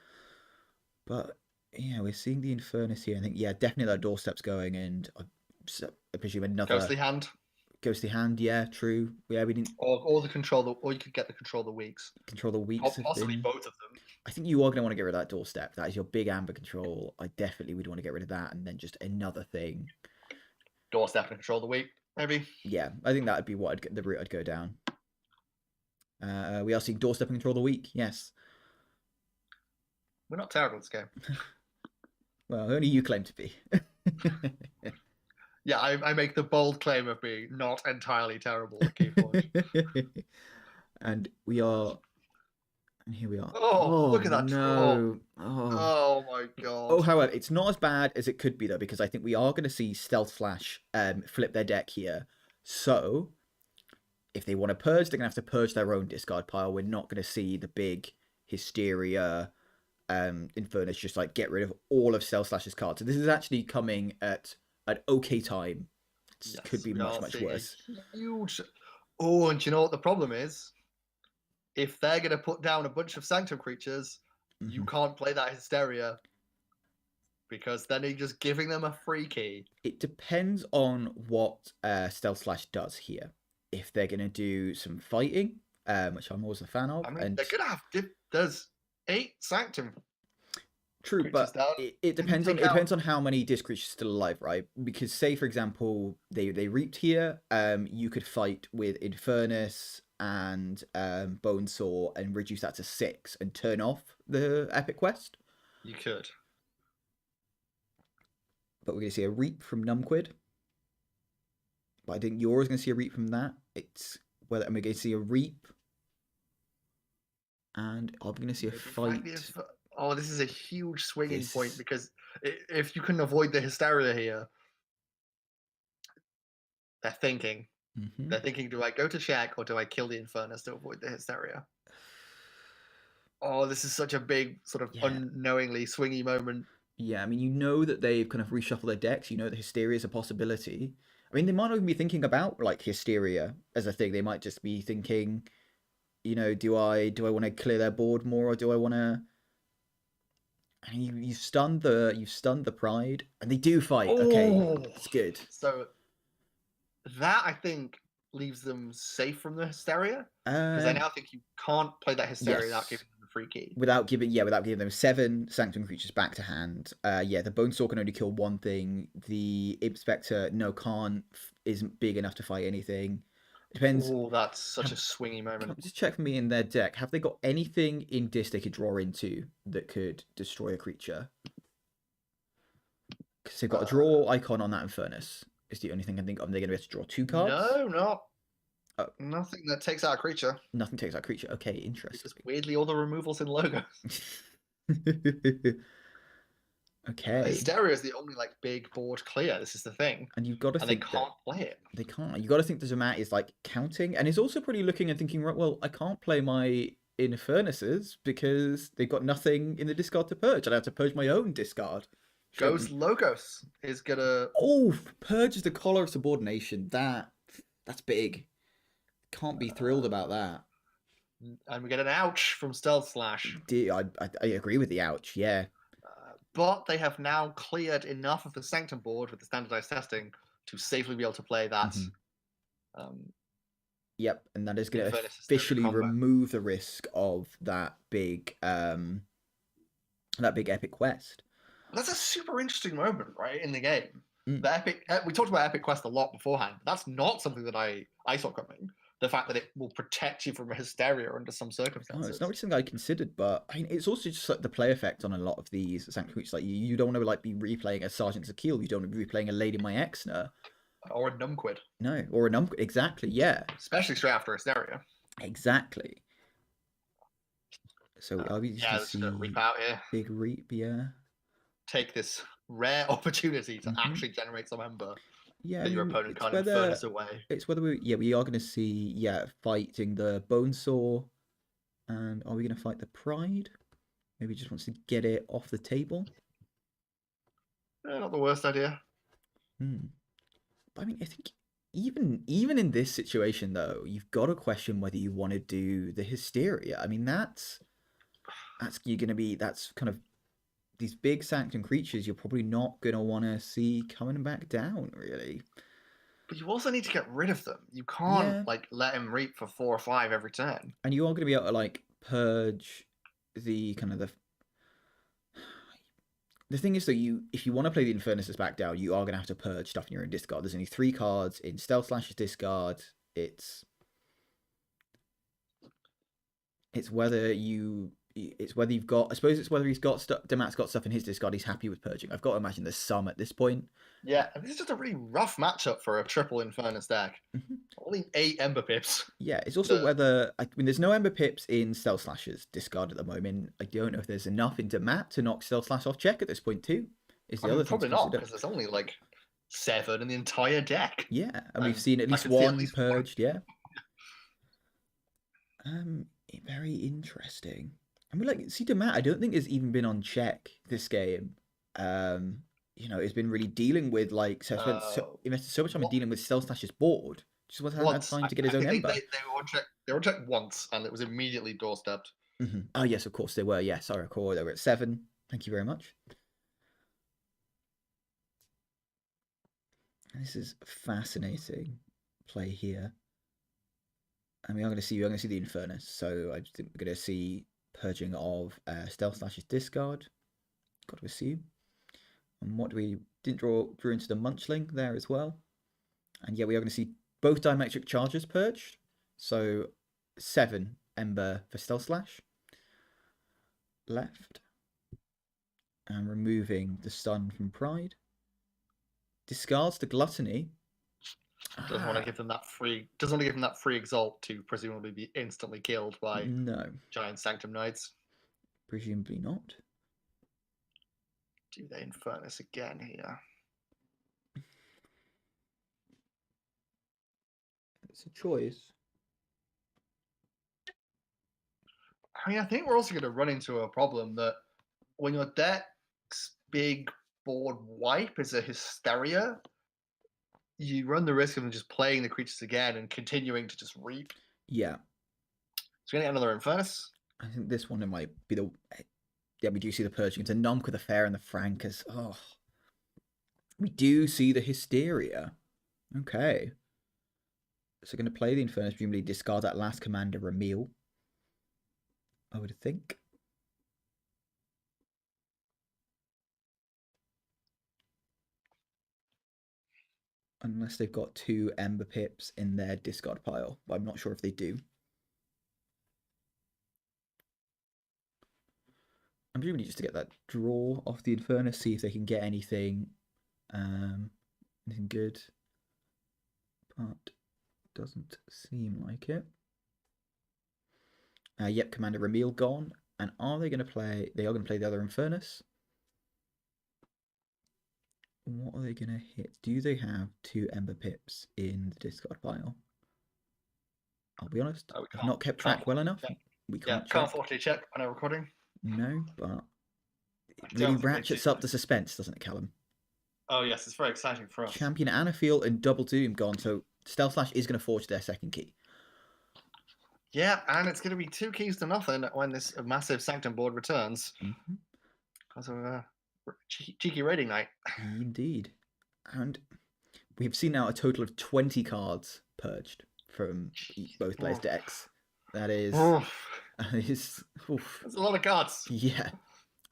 But, yeah, we're seeing the Infernus here. I think, definitely that Doorstep's going, and I presume another... Ghostly Hand. Ghostly Hand, yeah, true. Yeah, we didn't... Or the control, or you could get the Control the Weaks. Control the Weaks. Possibly both of them. I think you are going to want to get rid of that Doorstep. That is your big Amber control. I definitely would want to get rid of that, and then just another thing. Doorstep and Control the Weak, maybe. Yeah, I think that would be the route I'd go down. We are seeing Doorstep and Control the Weak, yes. We're not terrible at this game. Well, only you claim to be. Yeah, I make the bold claim of being not entirely terrible at Keyforge. And we are... And here we are. Oh, look at that no. Oh my god. Oh, however, it's not as bad as it could be, though, because I think we are going to see StealthSlash flip their deck here. So, if they want to purge, they're going to have to purge their own discard pile. We're not going to see the big Hysteria Infernus just like get rid of all of StealthSlash's cards. So this is actually coming at an okay time. It could be much worse. Huge. Oh, and you know what the problem is? If they're going to put down a bunch of Sanctum creatures, you can't play that Hysteria. Because then you're just giving them a free key. It depends on what StealthSlash does here. If they're going to do some fighting, which I'm always a fan of. I mean, And they're gonna have there's 8 Sanctum true, creatures but down. it Didn't depends on take out. how many disc creatures are still alive, right? Because say for example they reaped here, you could fight with Infernus and Bonesaw and reduce that to 6 and turn off the epic quest. You could. But we're gonna see a reap from Numquid. But I think you're always gonna see a reap from that. It's whether we're gonna see a reap, and I'm gonna see a fight. Oh, this is a huge swinging point This because if you can avoid the Hysteria here, they're thinking. Mhm. They're thinking, do I go to check or do I kill the Infernus to avoid the Hysteria? Oh, this is such a big sort of Yeah. unknowingly swingy moment. Yeah, I mean, you know that they've kind of reshuffled their decks. You know that Hysteria is a possibility. I mean, they might not even be thinking about like Hysteria as a thing. They might just be thinking, you know, do I want to clear their board more, or do I want to? And you've stunned the Pride, and they do fight. Okay, Oh, it's good. so that I think leaves them safe from the Hysteria because I now think you can't play that Hysteria without Yes. giving them the free key. Without giving them 7 Sanctum creatures back to hand. Yeah, the Bonesaw can only kill one thing. The Imp Spectre can't, isn't big enough to fight anything. Depends. Oh, that's such a swingy moment. Just check for me in their deck. Have they got anything in disc they could draw into that could destroy a creature? Because they've got a draw icon on that Infernus. Is the only thing I think of. They're going to be able to draw 2 cards. No, nothing that takes out a creature. Nothing takes out a creature. Okay, interesting. Because weirdly, all the removals in logos. Okay. Hysteria is the only like big board clear. This is the thing. And you've got to think they can't play it. They can't. You got to think the Dammat is like counting, and he's also probably looking and thinking, right? Well, I can't play my Infernuses because they've got nothing in the discard to purge. I have to purge my own discard. Goes Logos is gonna. Oh, purges the collar of subordination. That's big. Can't be thrilled about that. And we get an ouch from StealthSlash. I agree with the ouch. Yeah. But they have now cleared enough of the Sanctum board with the standardized testing to safely be able to play that. Yep, and that is going to officially remove the risk of that big epic quest. That's a super interesting moment, right, in the game. The epic. We talked about epic quest a lot beforehand. But that's not something that I saw coming. The fact that it will protect you from a Hysteria under some circumstances. Oh, it's not really something I considered, but I mean, it's also just like the play effect on a lot of these Sanctum creatures. Like you don't want to like be replaying a Sergeant Zakil. You don't want to be replaying a Lady My Exner. Or a Numquid. No, or a Numquid. Exactly, yeah. Especially straight after Hysteria. Exactly. So are we just see reap out here? Big reap, yeah. Take this rare opportunity to actually generate some Ember. Yeah, that your opponent can't Infernus away. It's whether we are going to see fighting the Bonesaw, and are we going to fight the Pride? Maybe he just wants to get it off the table. Not the worst idea. But I mean, I think even in this situation though, you've got to question whether you want to do the Hysteria. I mean, that's kind of these big Sanctum creatures you're probably not going to want to see coming back down, really. But you also need to get rid of them. You can't like let him reap for 4 or 5 every turn. And you are going to be able to like purge the kind of the thing is that if you want to play the Infernuses back down, you are going to have to purge stuff in your own discard. There's only 3 cards in StealthSlash's discard. It's whether you've got. I suppose it's whether he's got stuff. Dammat's got stuff in his discard. He's happy with purging. I've got to imagine there's some at this point. Yeah, and this is just a really rough matchup for a triple Infernus deck. Only 8 Ember Pips. Yeah, it's also whether there's no Ember Pips in StealthSlash's discard at the moment. I don't know if there's enough in Dammat to knock StealthSlash off check at this point too. Is the other thing probably not because there's only like 7 in the entire deck. Yeah, and we've seen at least one purged. Yeah. Very interesting. I mean, like, see, Dammat, I don't think has even been on check this game. It's been really dealing with like invested so much time in dealing with StealthSlash's board. Just wasn't had time to get his own Ember. They were on check once, and it was immediately doorstepped. Oh yes, of course they were. Yes, I recall they were at 7. Thank you very much. This is fascinating play here. And we're going to see the Infernus. So I think we're going to see purging of StealthSlash's discard. Got to assume. And what do we didn't drew into the Munchling there as well. And yeah, we are going to see both diametric charges purged. So 7 Ember for StealthSlash left. And removing the stun from Pride. Discards the Gluttony. Doesn't want to give them that free. Doesn't want to give them that free exalt to presumably be instantly killed by giant Sanctum Knights. Presumably not. Do the Infernus again here. It's a choice. I mean, I think we're also going to run into a problem that when your deck's big board wipe is a Hysteria, you run the risk of them just playing the creatures again and continuing to just reap. Yeah. So we're going to get another Infernus. I think this one might be the... Yeah, we do see the purging. It's a Nump with the Fair and the Frankus. Oh. We do see the Hysteria. Okay. So going to play the Infernus, presumably discard that last commander, Ramil. I would think. Unless they've got 2 Ember Pips in their discard pile. But I'm not sure if they do. I'm presumably just to get that draw off the Infernus, see if they can get anything good. But doesn't seem like it. Yep, Commander Ramil gone. And are they going to play... They are going to play the other Infernus. What are they going to hit? Do they have 2 Ember Pips in the discard pile? I'll be honest, I've not kept track well enough. We can't can't afford to check on our recording. No, but it really ratchets up the suspense, doesn't it, Callum? Oh yes, it's very exciting for us. Champion Anafiel and Double Doom gone, so StealthSlash is going to forge their second key. Yeah, and it's going to be 2 keys to nothing when this massive Sanctum board returns. Because of a cheeky raiding night. Indeed. And we've seen now a total of 20 cards purged from both players' decks. That is... That's a lot of cards. Yeah.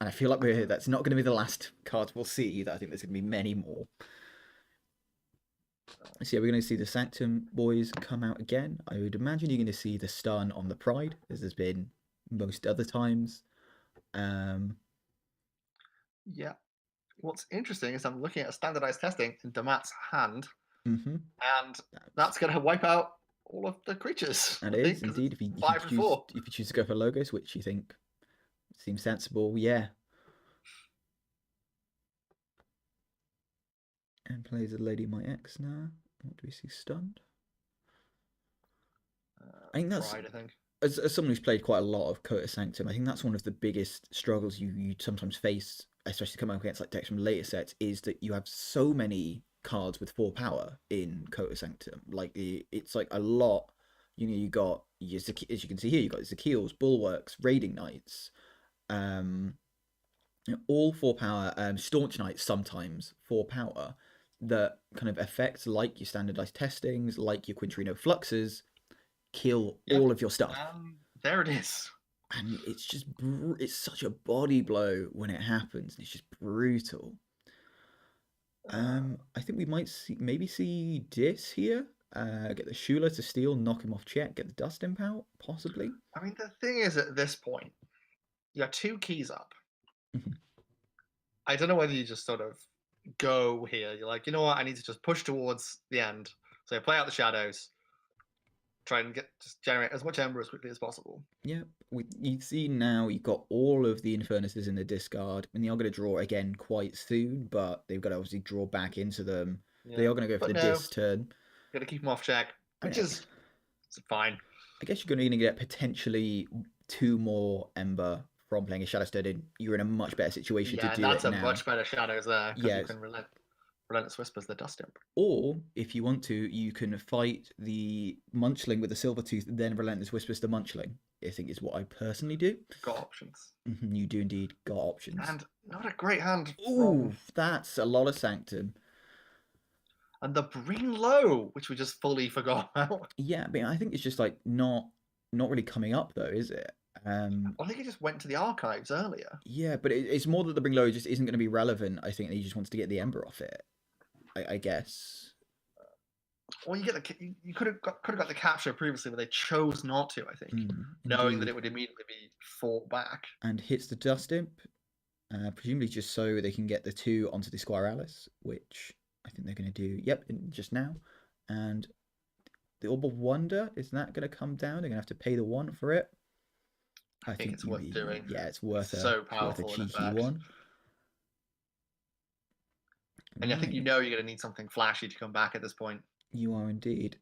And I feel like that's not going to be the last cards we'll see either. I think there's going to be many more. So yeah, we're going to see the Sanctum boys come out again. I would imagine you're going to see the stun on the Pride, as there's been most other times. Yeah. What's interesting is I'm looking at a standardized testing in Dammat's hand, and that's going to wipe out all of the creatures. That is, indeed. If you choose to go for Logos, which you think seems sensible, yeah. And plays a Lady My Ex now. What do we see? Stunned? I think that's... Pride, I think. As someone who's played quite a lot of Coda Sanctum, I think that's one of the biggest struggles you sometimes face, especially coming up against like decks from later sets, is that you have so many cards with 4 power in Coda Sanctum. Like it's like a lot. You know, you got as you can see here, you got Zakiels, Bulwarks, Raiding Knights, all 4 power. Staunch Knights sometimes 4 power that kind of affect like your standardized testings, like your Quintrino Fluxes. Kill all of your stuff. There it is. And it's just it's such a body blow when it happens. It's just brutal. I think we might maybe see Dis here. Get the Shula to steal, knock him off check, get the Dust Imp out, possibly. I mean, the thing is, at this point, you got 2 keys up. I don't know whether you just sort of go here. You're like, you know what? I need to just push towards the end. So play out the shadows. Try and just generate as much Ember as quickly as possible. Yeah, you see now you've got all of the Infernuses in the discard, and they are going to draw again quite soon, but they've got to obviously draw back into them. Yeah. They are going to go for the Dis turn. Got to keep them off check, which is fine. I guess you're going to get potentially 2 more Ember from playing a Shadow Stone. You're in a much better situation to do it now. Yeah, that's a much better Shadows there, because you can Relentless Whispers the Dust Imp. Or, if you want to, you can fight the Munchling with the Silver Tooth, then Relentless Whispers the Munchling. I think is what I personally do. Got options. You do indeed got options. And not a great hand. Ooh, that's a lot of Sanctum. and the Bring Low, which we just fully forgot about. Yeah, but I think it's just like not really coming up though, is it? I think it just went to the archives earlier. Yeah, but it's more that the Bring Low just isn't going to be relevant. I think he just wants to get the Ember off it. I guess. Well, you could have got the capture previously, but they chose not to. I think, knowing that it would immediately be fought back. And hits the Dust Imp, presumably just so they can get the 2 onto the Squire Alice, which I think they're going to do. Yep, just now. And the Orb of Wonder, is that going to come down? They're going to have to pay the 1 for it. I think it's worth doing. Yeah, it's worth so powerful. It's worth a cheeky 1. And I think you're going to need something flashy to come back at this point. You are indeed.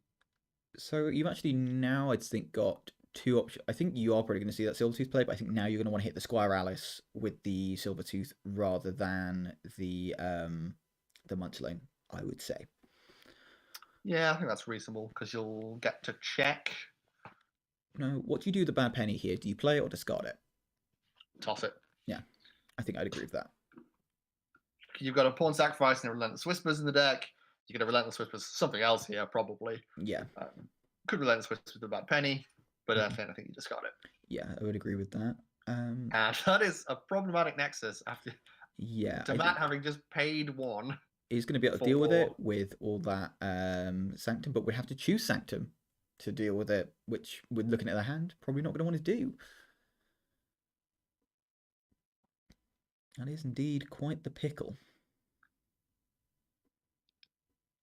So you've actually now, I think, got 2 options. I think you are probably going to see that Silvertooth play, but I think now you're going to want to hit the Squire Alice with the Silvertooth rather than the Munchlane, I would say. Yeah, I think that's reasonable because you'll get to check. No, what do you do with the bad penny here? Do you play it or discard it? Toss it. Yeah, I think I'd agree with that. You've got a Pawn Sacrifice and a Relentless Whispers in the deck. You get a Relentless Whispers, something else here, probably. Yeah. Could Relentless Whispers with a bad penny, but I think you discard it. Yeah, I would agree with that. And that is a problematic Nexus after Dammat having just paid 1. He's going to be able to deal with it with all that Sanctum, but we have to choose Sanctum to deal with it, which, with looking at the hand, probably not going to want to do. That is indeed quite the pickle.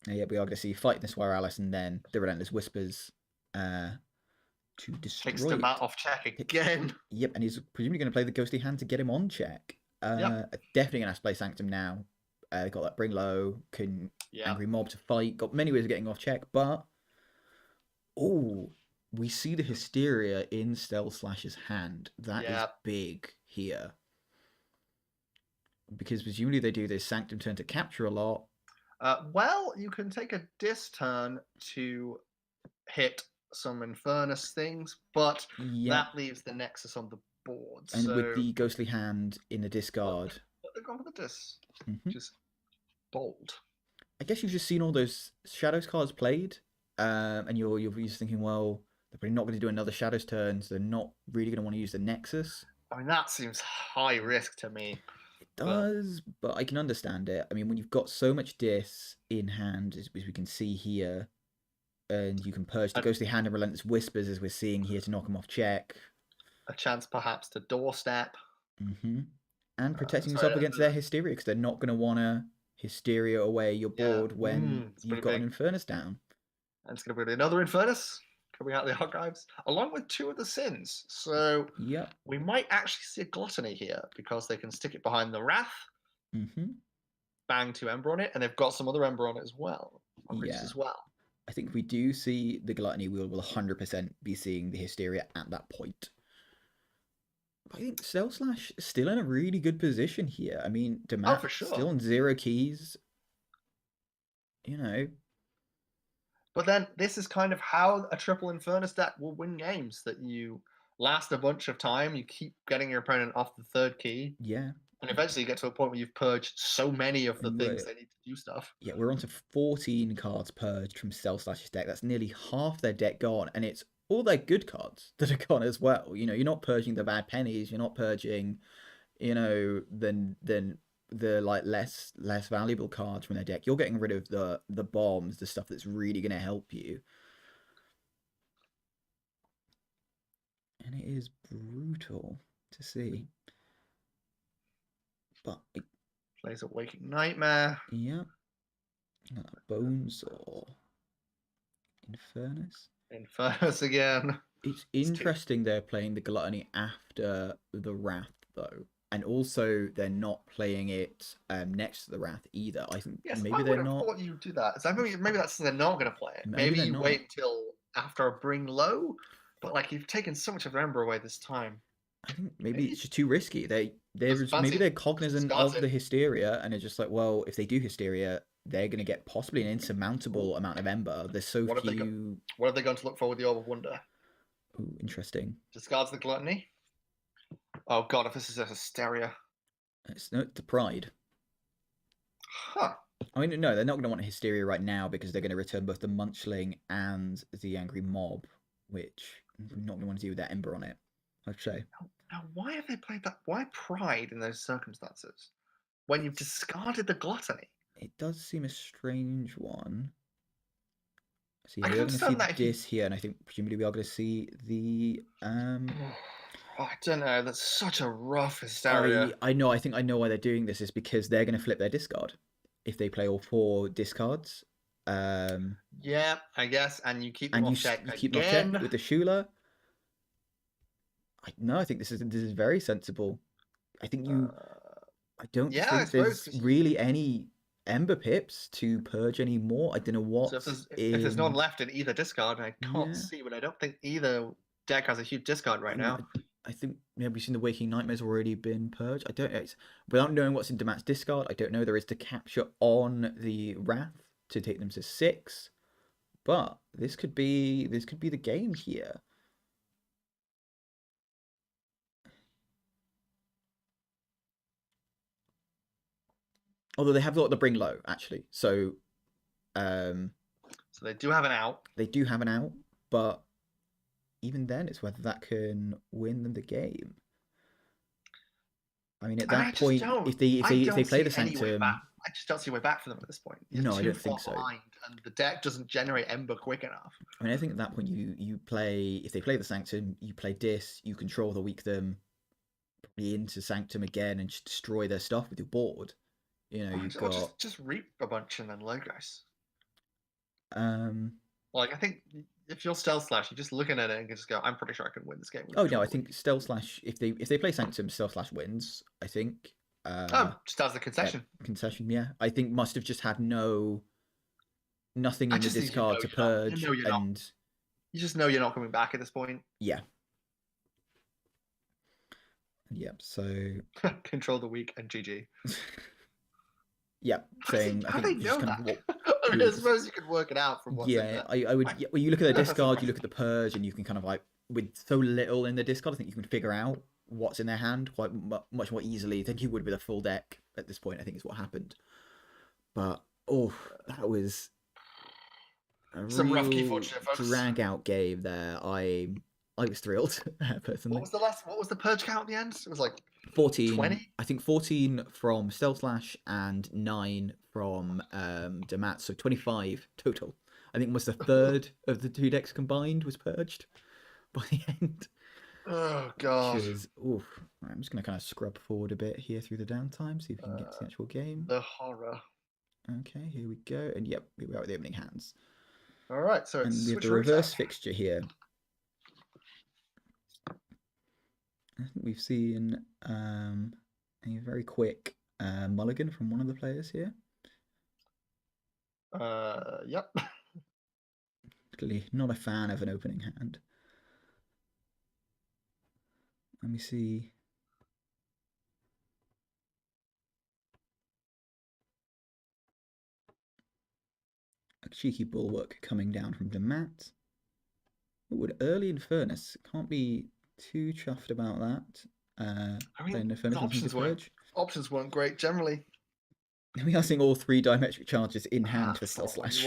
Yeah, we are going to see fighting the Squire Alice and then the Relentless Whispers to destroy Takes Dammat off check again. Yep, and he's presumably going to play the Ghostly Hand to get him on check. Definitely going to have to play Sanctum now. Got that Bring Low, Angry Mob to fight. Got many ways of getting off check, but we see the Hysteria in StealthSlash's hand. That is big here. Because presumably they do this Sanctum turn to capture a lot. Well, you can take a Dis turn to hit some Infernus things, but that leaves the Nexus on the board. And with the Ghostly Hand in the discard. They're going for the Dis. Just bold. I guess you've just seen all those Shadows cards played, and you're just thinking, well, they're probably not going to do another Shadows turn, so they're not really going to want to use the Nexus. I mean, that seems high risk to me. It does, but I can understand it. I mean, when you've got so much Dis in hand, as we can see here, and you can purge the Ghostly Hand and Relentless Whispers, as we're seeing here, to knock them off check. A chance perhaps to doorstep. And protecting yourself against their Hysteria, because they're not going to want to Hysteria away your board when you've got an Infernus down. And it's going to be another Infernus coming out of the archives, along with 2 of the Sins. So we might actually see a Gluttony here, because they can stick it behind the Wrath, bang 2 Ember on it, and they've got some other Ember on it as well. As well. I think if we do see the Gluttony, we will 100% be seeing the Hysteria at that point. I think StealthSlash is still in a really good position here. I mean, Dammat still on 0 keys. You know. But then this is kind of how a triple Infernus deck will win games. That you last a bunch of time, you keep getting your opponent off the 3rd key. Yeah. And eventually you get to a point where you've purged so many of the things they need to do stuff. Yeah, we're on to 14 cards purged from StealthSlash's deck. That's nearly half their deck gone. And it's all their good cards that are gone as well. You know, you're not purging the bad pennies. You're not purging, you know, the like less valuable cards from their deck. You're getting rid of the bombs, the stuff that's really going to help you. And it is brutal to see. But plays a Waking Nightmare. Yeah. Bonesaw. Infernus again. It's interesting they're playing the Gluttony after the Wrath, though. And also, they're not playing it next to the Wrath either. I think maybe they're not. I thought you do that. So maybe that's they're not going to play it. Maybe you wait until after a Bring Low. But like you've taken so much of their Ember away this time. I think maybe it's just too risky. Maybe they're cognizant of the Hysteria, and it's just like, well, if they do Hysteria, they're going to get possibly an insurmountable amount of Ember. There's so few. What are they going to look for with the Orb of Wonder? Ooh, interesting. Discards the Gluttony. Oh god, if this is a Hysteria. It's the Pride. Huh. I mean, no, they're not going to want Hysteria right now because they're going to return both the Munchling and the Angry Mob, which we're not going to want to do with that Ember on it, I'd say. Now, why have they played that? Why Pride in those circumstances? When you've discarded the Gluttony? It does seem a strange one. So I yeah, we can are going to see understand that if you. this here, and I think presumably we are going to see the I don't know. That's such a rough Hysteria. I know. I think I know why they're doing this is because they're going to flip their discard if they play all 4 discards. Yeah, I guess, and you keep them And off check you keep them off check again. with the Shula. I think this is very sensible. I think you. I don't Yeah, I think suppose. there's really any Ember pips to purge anymore. I don't know So if what's there's none in. left in either discard, I can't Yeah, see, but I don't think either deck has a huge discard right now. I think we've seen the Waking Nightmares already been purged. I don't. Without knowing what's in Dammat's discard, I don't know there is to capture on the Wrath to take them to 6. But this could be the game here. Although they have got the bring low actually, so So they do have an out. they do have an out, but even then, it's whether that can win them the game. I mean, at that point, if they play the Sanctum, I just don't see a way back for them at this point. You're no, I too don't far think so. behind, and the deck doesn't generate Ember quick enough. I mean, I think at that point you play, if they play the Sanctum, you play Dis, you control the weak them, probably into Sanctum again and just destroy their stuff with your board. You know, you've got just reap a bunch and then Logos. um. Like I think if you're StealthSlash, you're just looking at it and can just go, "I'm pretty sure I can win this game." Oh no, I think StealthSlash. If they play Sanctum, StealthSlash wins. I think. Just as the concession. Concession, yeah. I think must have just had nothing in the discard to purge, and you just know you're not coming back at this point. Yeah. Yep. So control the weak and GG. Yeah, saying I think know that. I mean, I suppose you could work it out from what's in there. I would. Yeah, when you look at the discard, you look at the purge, and you can kind of like with so little in the discard, I think you can figure out what's in their hand quite much more easily than you would with a full deck at this point. I think is what happened. But that was some rough key fortune, folks. Drag out game there. I was thrilled personally. What was the purge count at the end? It was like 14. 20? I think 14 from StealthSlash and 9 from Dammat, so 25 total. I think almost a third of the 2 decks combined was purged by the end. Oh god. I'm just gonna kind of scrub forward a bit here through the downtime, see if we can get to the actual game. The horror. Okay, here we go, and yep, here we are with the opening hands. All right, so and we have the reverse fixture here. I think we've seen a very quick mulligan from one of the players here. Yep. Clearly not a fan of an opening hand. Let me see. A cheeky bulwark coming down from Dammat. Would early Infernus. Can't be too chuffed about that. I mean, options weren't great generally. We are seeing all 3 diametric charges in hand for StealthSlash.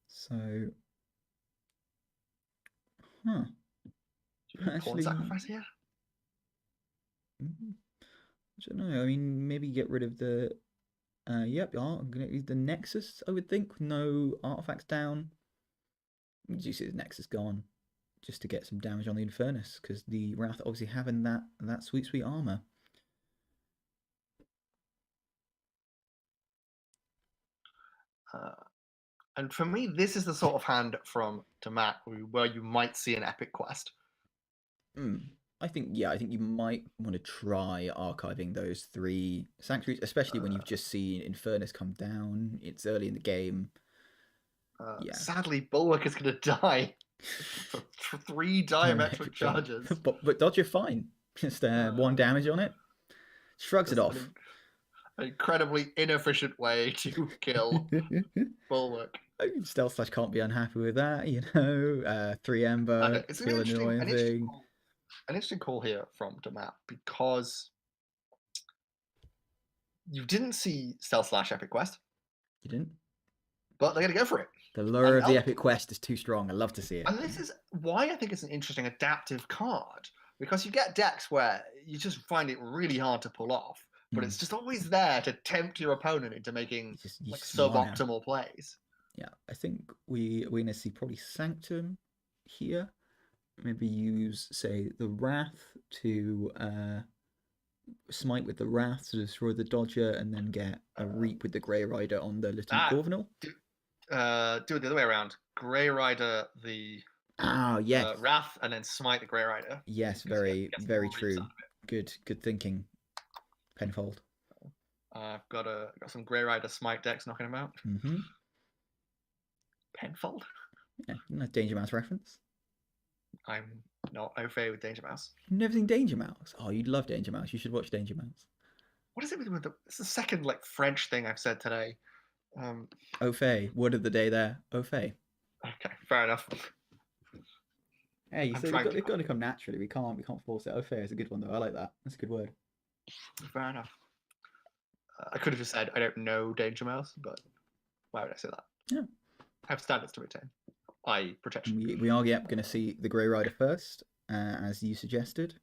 So, Actually, sacrifice here? I don't know. I mean, maybe get rid of the. Yep, I'm gonna use the Nexus. I would think no artifacts down. You see the Nexus gone, just to get some damage on the Infernus, because the Wrath obviously having that sweet armor. And for me, this is the sort of hand from Dammat where you might see an epic quest. I think you might want to try archiving those 3 sanctuaries, especially when you've just seen Infernus come down. It's early in the game. Sadly, Bulwark is going to die for 3 diametric charges. But Dodger fine. Just 1 damage on it. Shrugs it off. An incredibly inefficient way to kill Bulwark. StealthSlash can't be unhappy with that, you know. 3 Ember, it's an interesting call here from Dammat because You didn't see StealthSlash Epic Quest, You didn't? but they're going to go for it. The lure of the Epic Quest is too strong. I love to see it. And this is why I think it's an interesting adaptive card, because you get decks where you just find it really hard to pull off, but it's just always there to tempt your opponent into making like suboptimal plays. Yeah, I think we're going to see probably Sanctum here. Maybe use, say, the Wrath to smite with the Wrath to destroy the Dodger, and then get a Reap with the Grey Rider on the Lieutenant Corvinal. Do it the other way around. Grey Rider the yes. Wrath, and then smite the Grey Rider. Yes, very true. Good thinking, Penfold. I've got some Grey Rider smite decks knocking them out. Penfold? Yeah, nice Danger Mouse reference. I'm not au fait with Danger Mouse. You've never seen Danger Mouse? Oh, you'd love Danger Mouse. You should watch Danger Mouse. What is it with the? It's the second like French thing I've said today. Au fait. Word of the day there. Au fait. Okay, fair enough. Hey, so it's got to come naturally. We can't force it. Au fait is a good one though. I like that. That's a good word. Fair enough. I could have just said I don't know Danger Mouse, but why would I say that? Yeah. I have standards to maintain. Protection. We are going to see the Grey Rider first, as you suggested.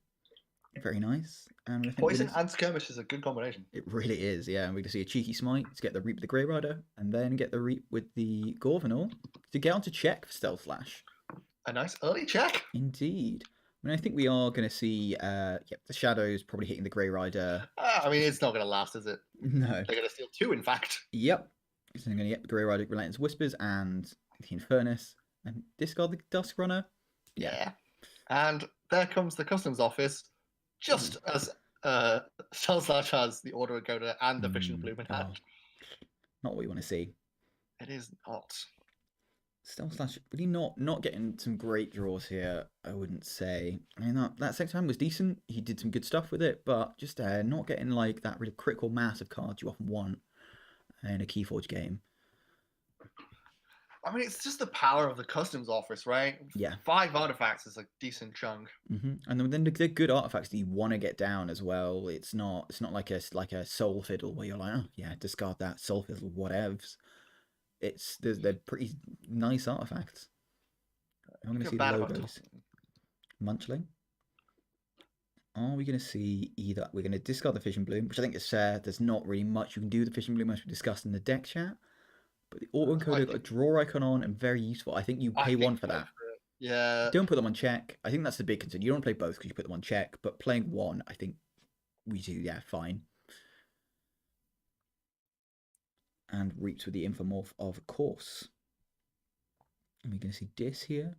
Very nice. And I think Poison and Skirmish is a good combination. It really is, yeah. And we're going to see a cheeky smite to get the Reap with the Grey Rider, and then get the Reap with the Gorvenal to get onto check for StealthSlash. A nice early check. Indeed. I mean, I think we are going to see the Shadows probably hitting the Grey Rider. I mean, it's not going to last, is it? No. They're going to steal 2, in fact. Yep. So they're going to get the Grey Rider, Relentless Whispers, and the Infernus, and discard the Dusk Runner. Yeah. And there comes the Customs Office, just as StealthSlash has the Order of Coda and the Vision Bloom in hand. Not what we want to see. It is not. StealthSlash really not getting some great draws here, I wouldn't say. I mean, that second time was decent. He did some good stuff with it, but just not getting like that really critical mass of cards you often want in a Keyforge game. I mean, it's just the power of the Customs Office, right? Yeah. 5 artifacts is a decent chunk. And then they're good artifacts that you want to get down as well. It's not like a Soul Fiddle where you're like, oh yeah, discard that Soul Fiddle, whatevs. They're pretty nice artifacts. I'm going to see the logos. Munchling. Are we going to see either? We're going to discard the Vision Bloom, which I think is fair. There's not really much you can do with the Vision Bloom, as we discussed in the deck chat. But the auto encoder got a draw icon on and very useful. I think you pay 1 for that. Yeah. Don't put them on check. I think that's the big concern. You don't play both because you put them on check, but playing 1, I think we do, fine. And Reaps with the Infomorph, of course. And we're going to see Dis here.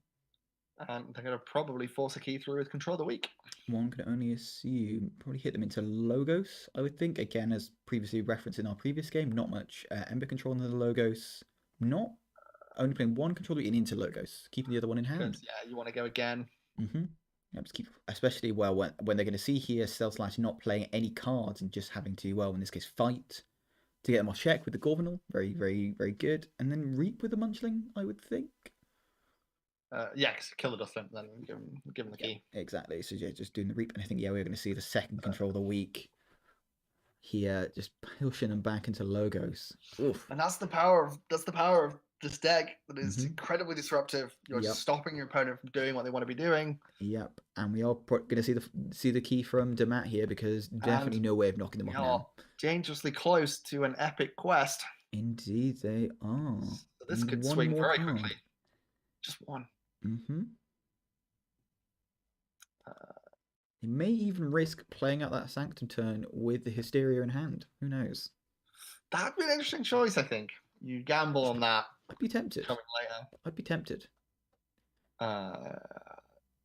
And they're going to probably force a key through with Control of the Week. One can only assume, probably hit them into Logos, I would think. Again, as previously referenced in our previous game, not much Ember control in the Logos. Not only playing 1 control and into Logos, keeping the other one in hand. Yeah, you want to go again. Just keep, especially when they're going to see here StealthSlash not playing any cards and just having to, in this case, fight to get them off check with the Gorvenal. Very, very, very good. And then Reap with the Munchling, I would think. Kill the Dustling, then give him the key. Yeah, exactly. So yeah, just doing the Reap, and I think we're going to see the second control of the week here, just pushing them back into Logos. Oof. And that's the power of this deck that is incredibly disruptive. You're just stopping your opponent from doing what they want to be doing. Yep, and we are going to see the key from Dammat here, because definitely no way of knocking them off now. Dangerously close to an epic quest. Indeed, they are. So this could swing very quickly. Just 1. He may even risk playing out that Sanctum turn with the Hysteria in hand. Who knows? That'd be an interesting choice, I think. You gamble on that. I'd be tempted. Coming later. I'd be tempted.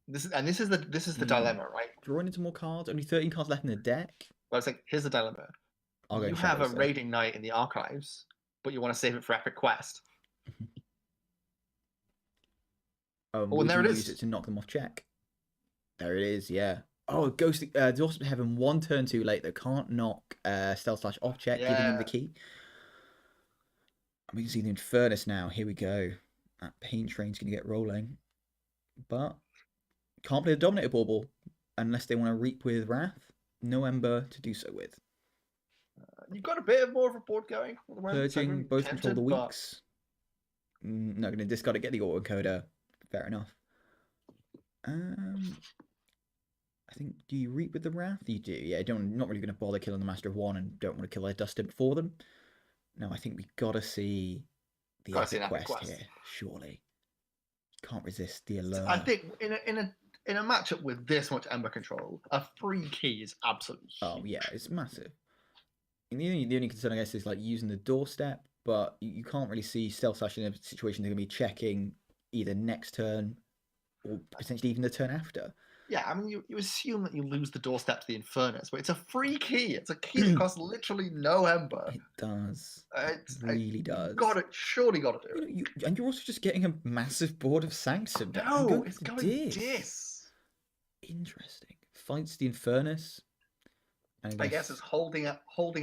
This is the dilemma, right? Drawing into more cards. Only 13 cards left in the deck. Well, it's like, here's the dilemma. You have a Raiding Knight in the archives, but you want to save it for Epic Quest. And there it is. Use it to knock them off check. There it is, yeah. Oh, Ghost Dwarfs of Heaven 1 turn too late. They can't knock StealthSlash off check, giving him the key. And we can see the Infernus now. Here we go. That pain train's going to get rolling. But can't play the Dominator Bauble unless they want to Reap with Wrath. No Ember to do so with. You've got a bit more of a board going. Purging, both control the but... weaks. No, gonna discard it, get the autoencoder. Fair enough. I think, do you reap with the Wrath? You do, yeah. Not really going to bother killing the Master of One and don't want to kill their Dust Imp for them. No, I think we got to see the Epic Quest here, surely. Can't resist the allure. I think in a matchup with this much Ember control, a free key is absolutely huge. Oh, yeah, it's massive. And the only concern, I guess, is like using the doorstep, but you can't really see StealthSlash in a situation they're going to be checking either next turn or potentially even the turn after. Yeah, I mean, you assume that you lose the doorstep to the Infernus, but it's a free key. It's a key that costs literally no Ember. It does. It really does. Surely got to do it. And you're also just getting a massive board of Sanctum. No, it's going Dis. Interesting. Fights the Infernus. I guess it's holding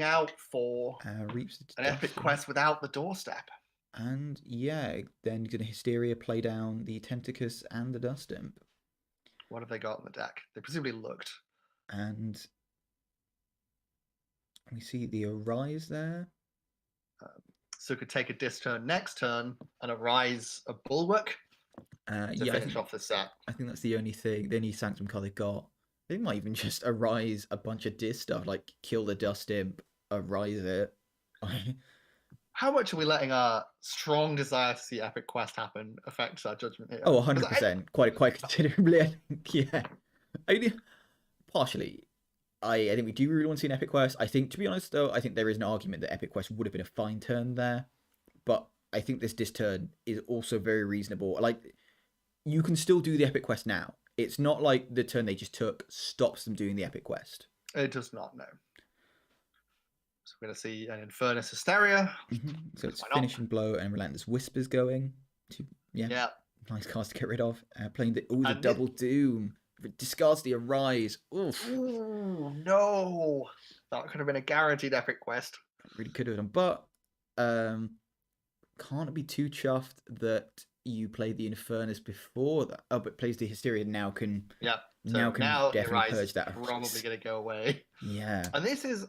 out for reaps an Epic Quest without the doorstep. And yeah, then you're going to Hysteria play down the Tentacus and the Dust Imp. What have they got in the deck? They presumably looked. And we see the Arise there. So it could take a Dis turn next turn and Arise a Bulwark to finish off the set. I think that's the only Sanctum card they got. They might even just Arise a bunch of Dis stuff, like kill the Dust Imp, Arise it. How much are we letting our strong desire to see Epic Quest happen affect our judgment here? Oh, 100%. Quite considerably, I think. Yeah. Partially. I think we do really want to see an Epic Quest. I think, to be honest, though, I think there is an argument that Epic Quest would have been a fine turn there. But I think this turn is also very reasonable. Like, you can still do the Epic Quest now. It's not like the turn they just took stops them doing the Epic Quest. It does not, no. So we're going to see an Infernus Hysteria. So it's Finishing Blow and Relentless Whispers going. Yeah. Nice cards to get rid of. Playing the Double Doom. Discards the Arise. Oof. Ooh, no. That could have been a guaranteed Epic Quest. Really could have done. But can't be too chuffed that you played the Infernus before that. Oh, but plays the Hysteria now can... Yeah. So now definitely purge that. Probably going to go away. Yeah. And this is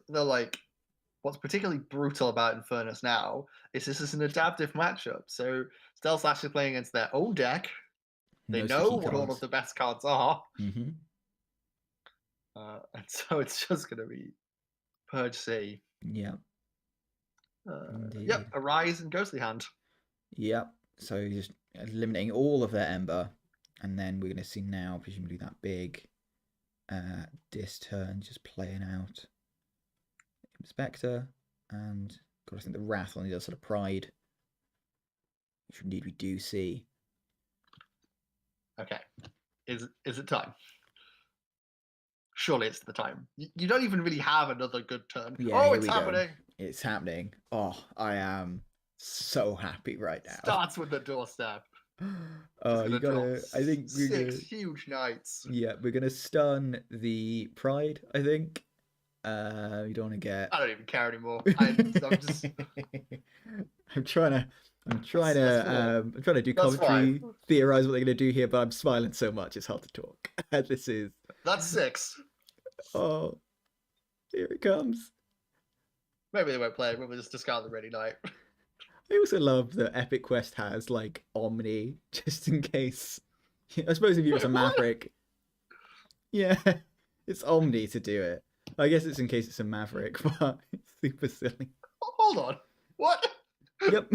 what's particularly brutal about Infernus now is this is an adaptive matchup. So StealthSlash is playing against their own deck. They know what all of the best cards are. Mm-hmm. And so it's just going to be Purge C. Yeah. Arise and Ghostly Hand. Yep. So just eliminating all of their Ember. And then we're going to see now, presumably, that big Dis turn just playing out. Spectre, and I think the Wrath on the other side of Pride, which indeed we do see. Okay, is it time? Surely it's the time. You don't even really have another good turn. Yeah, it's happening. It's happening. Oh, I am so happy right now. Starts with the doorstep. Oh, you gotta. I think we're 6 huge knights. Yeah, we're gonna stun the Pride. I think. You don't want to get. I don't even care anymore. I'm just. I'm trying to do commentary, theorize what they're gonna do here, but I'm smiling so much it's hard to talk. That's 6. Oh, here it comes. Maybe they won't play it. Maybe we'll just discard the Ready Knight. I also love that Epic Quest has like Omni just in case. I suppose if you was a Maverick. Yeah, it's Omni to do it. I guess it's in case it's a Maverick, but it's super silly. Hold on. What? Yep.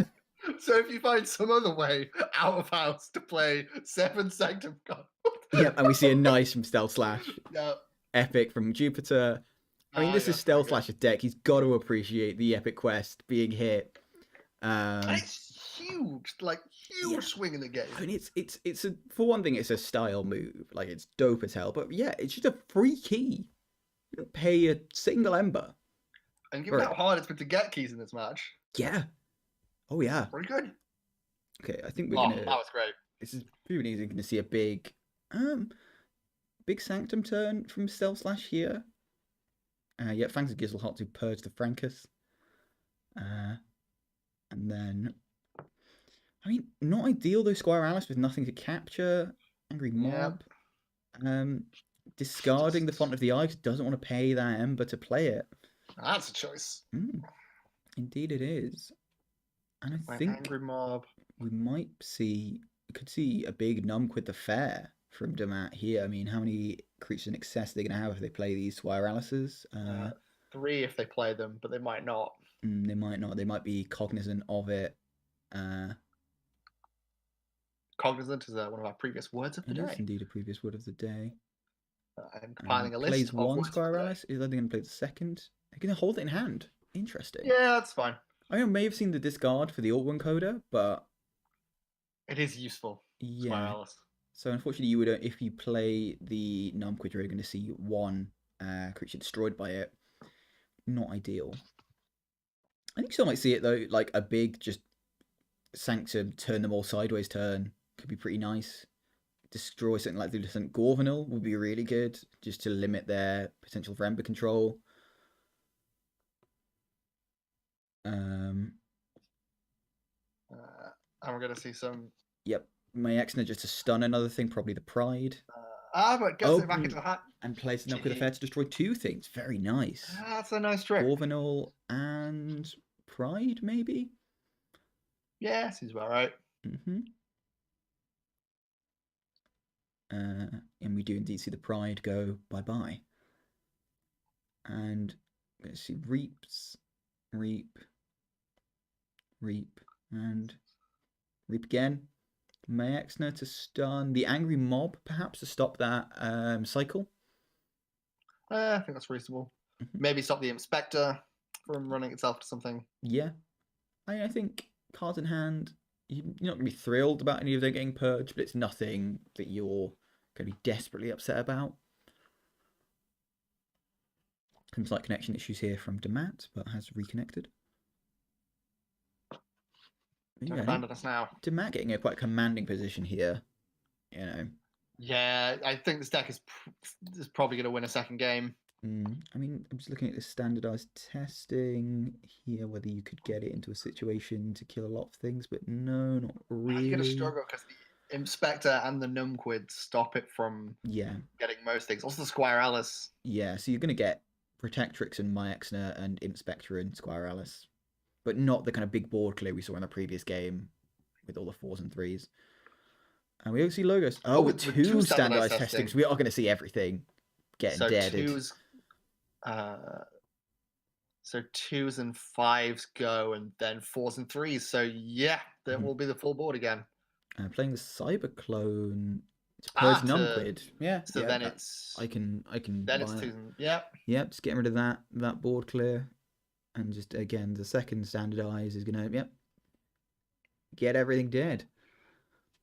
So if you find some other way out of house to play 7 Sanctum cards. Yep, and we see a nice from StealthSlash. Yep. Epic from Jupiter. I mean, this is StealthSlash's deck. He's got to appreciate the Epic Quest being hit. And it's huge, huge swing in the game. I mean, it's for one thing, it's a style move. Like, it's dope as hell. But yeah, it's just a free key. You don't pay a single Ember. And given how hard it's been to get keys in this match. Yeah. Oh, yeah. Pretty good. Okay, I think we're going to... that was great. This is pretty easy. You're going to see a big Sanctum turn from StealthSlash here. Yeah, thanks to Gizzlehot to purge the Frankus. And then... I mean, not ideal though, Squire Alice with nothing to capture. Angry Mob. Yep. Discarding the Font of the Eye because doesn't want to pay that Ember to play it. That's a choice. Indeed, it is. And I My think angry mob. we could see a big numb with the fair from Dammat here. I mean, how many creatures in excess are they going to have if they play these Squiralices? 3 if they play them, but they might not. They might not. They might be cognizant of it. Cognizant is one of our previous words of the It day. is indeed a previous word of the day. I'm compiling a list plays of one words of the day. Squiralice. Is they going to play the second? They're going to hold it in hand. Interesting. Yeah, that's fine. I may have seen the discard for the Orc Coda, but it is useful. Yeah. Squiralice. So unfortunately, you would if you play the Numquid, you're going to see one creature destroyed by it. Not ideal. I think you still might see it though, like a big just Sanctum, turn them all sideways turn could be pretty nice. Destroy something like the Lucent Gorvenal would be really good, just to limit their potential for Ember control. And we're going to see some... Yep. Mayexna just to stun another thing, probably the Pride. But gets it back into the hat. And plays it up with a fair to destroy 2 things. Very nice. That's a nice trick. Gorvenal and Pride, maybe? Yeah, seems about right. And we do indeed see the Pride go bye-bye. And let's see, Reap, and Reap again. Mayexna to stun the Angry Mob, perhaps, to stop that cycle. I think that's reasonable. Maybe stop the Inspector from running itself to something. Yeah. I think cards in hand, you're not going to be thrilled about any of them getting purged, but it's nothing that you're going to be desperately upset about. Some slight connection issues here from Dammat, but has reconnected. Don't abandon us now. Dammat getting a quite commanding position here, you know. Yeah, I think this deck is probably going to win a second game. I mean, I'm just looking at the standardized testing here, whether you could get it into a situation to kill a lot of things, but no, not really. You're going to struggle because the Inspector and the Numquid stop it from getting most things. Also the Squiralice. Yeah, so you're going to get Protectrix and Mayexna and Inspector and Squiralice, but not the kind of big board clear we saw in the previous game with all the 4s and 3s. And we also see logos. With two standardized testings, we are going to see everything getting deaded. So 2s and 5s go, and then 4s and 3s. So yeah, there will be the full board again. Playing the Cyberclone to purge Numquid. Yeah. So then it's I can. Then it's 2s and just getting rid of that board clear, and just again the second standardize is gonna get everything dead.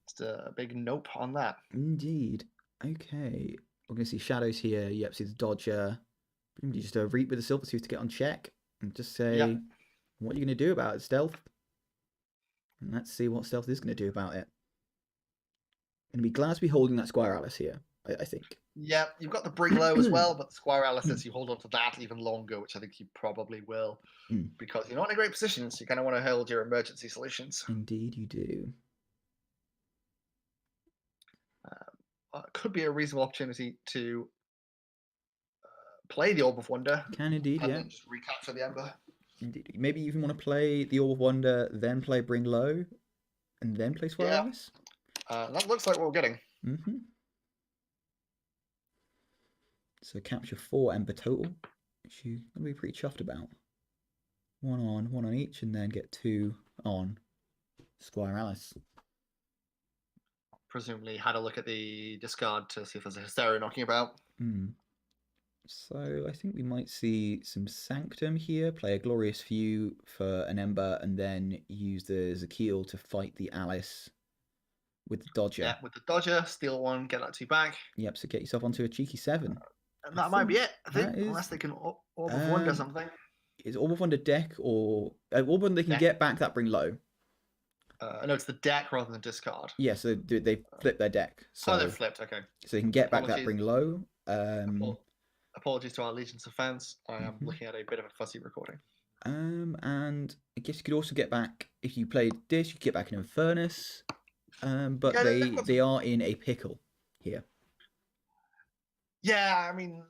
Just a big nope on that. Indeed. Okay, we're gonna see shadows here. Yep, see the Dodger. Just a Reap with a Silver Tooth to get on check and just say, what are you going to do about it, Stealth? And let's see what Stealth is going to do about it. Going to be glad to be holding that Squiralice here, I think. Yeah, you've got the Bring Low as well, but the Squiralice says you hold on to that even longer, which I think you probably will, because you're not in a great position, so you kind of want to hold your emergency solutions. Indeed, you do. Could be a reasonable opportunity to play the Orb of Wonder. Can indeed, and then just recapture the Ember. Indeed. Maybe you even want to play the Orb of Wonder, then play Bring Low, and then play Squiralice? That looks like what we're getting. So capture 4 Ember total, which you're going to be pretty chuffed about. 1 on each, and then get 2 on Squiralice. Presumably had a look at the discard to see if there's a Hysteria knocking about. So I think we might see some Sanctum here, play a Glorious Few for an Ember, and then use the Zakiel to fight the Alice with the Dodger. Yeah, with the Dodger, steal 1, get that 2 back. Yep, so get yourself onto a cheeky 7. And that might be it, I think, unless they can Orb of Wonder something. Is Orb of Wonder deck, or Orb of Wonder they can get back that Bring Low? No, it's the deck rather than discard. Yeah, so they flip their deck. So, they've flipped, okay. So they can get back that Bring Low. Apologies to our legions of fans. I am looking at a bit of a fuzzy recording. And I guess you could also get back, if you played this, you could get back an Infernus. But they are in a pickle here. Yeah, I mean,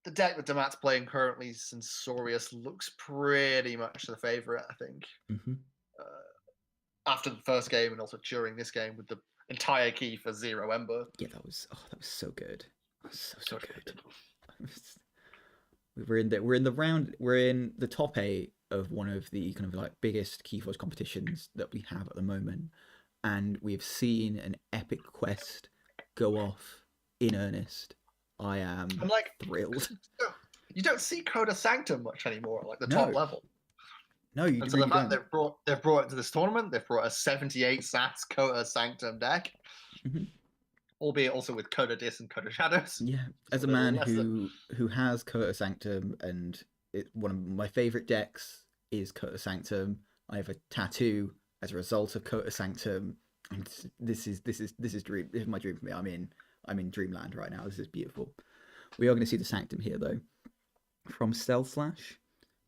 the deck that Dammat's playing currently, Censorious, looks pretty much the favorite, I think. Mm-hmm. After the first game and also during this game with the entire key for 0 Ember. Yeah, that was so good. So good. We're in the top 8 of one of the kind of like biggest Keyforge competitions that we have at the moment, and we've seen an epic quest go off in earnest. I am thrilled. You don't see Coda Sanctum much anymore, like the top level. No, you and really so the fact don't. they've brought it to this tournament, they've brought a 78 sats Coda Sanctum deck, albeit also with Coda Dis and Coda Shadows. Yeah, as a man who has Coda Sanctum, and one of my favorite decks is Coda Sanctum. I have a tattoo as a result of Coda Sanctum, and this is my dream for me. I'm in dreamland right now. This is beautiful. We are going to see the Sanctum here though, from StealthSlash,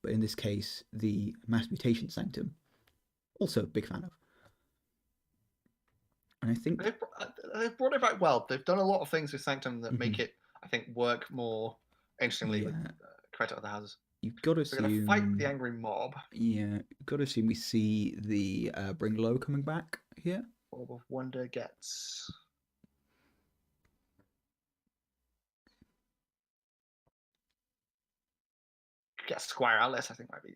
but in this case the Mass Mutation Sanctum. Also a big fan of. And I think they've brought it back well. They've done a lot of things with Sanctum that make it, I think, work more interestingly with credit of the houses. You've got to assume fight the Angry Mob. Yeah, you've got to assume we see the Bring Low coming back here. Orb of Wonder gets. Get Squire Atlas, I think might be.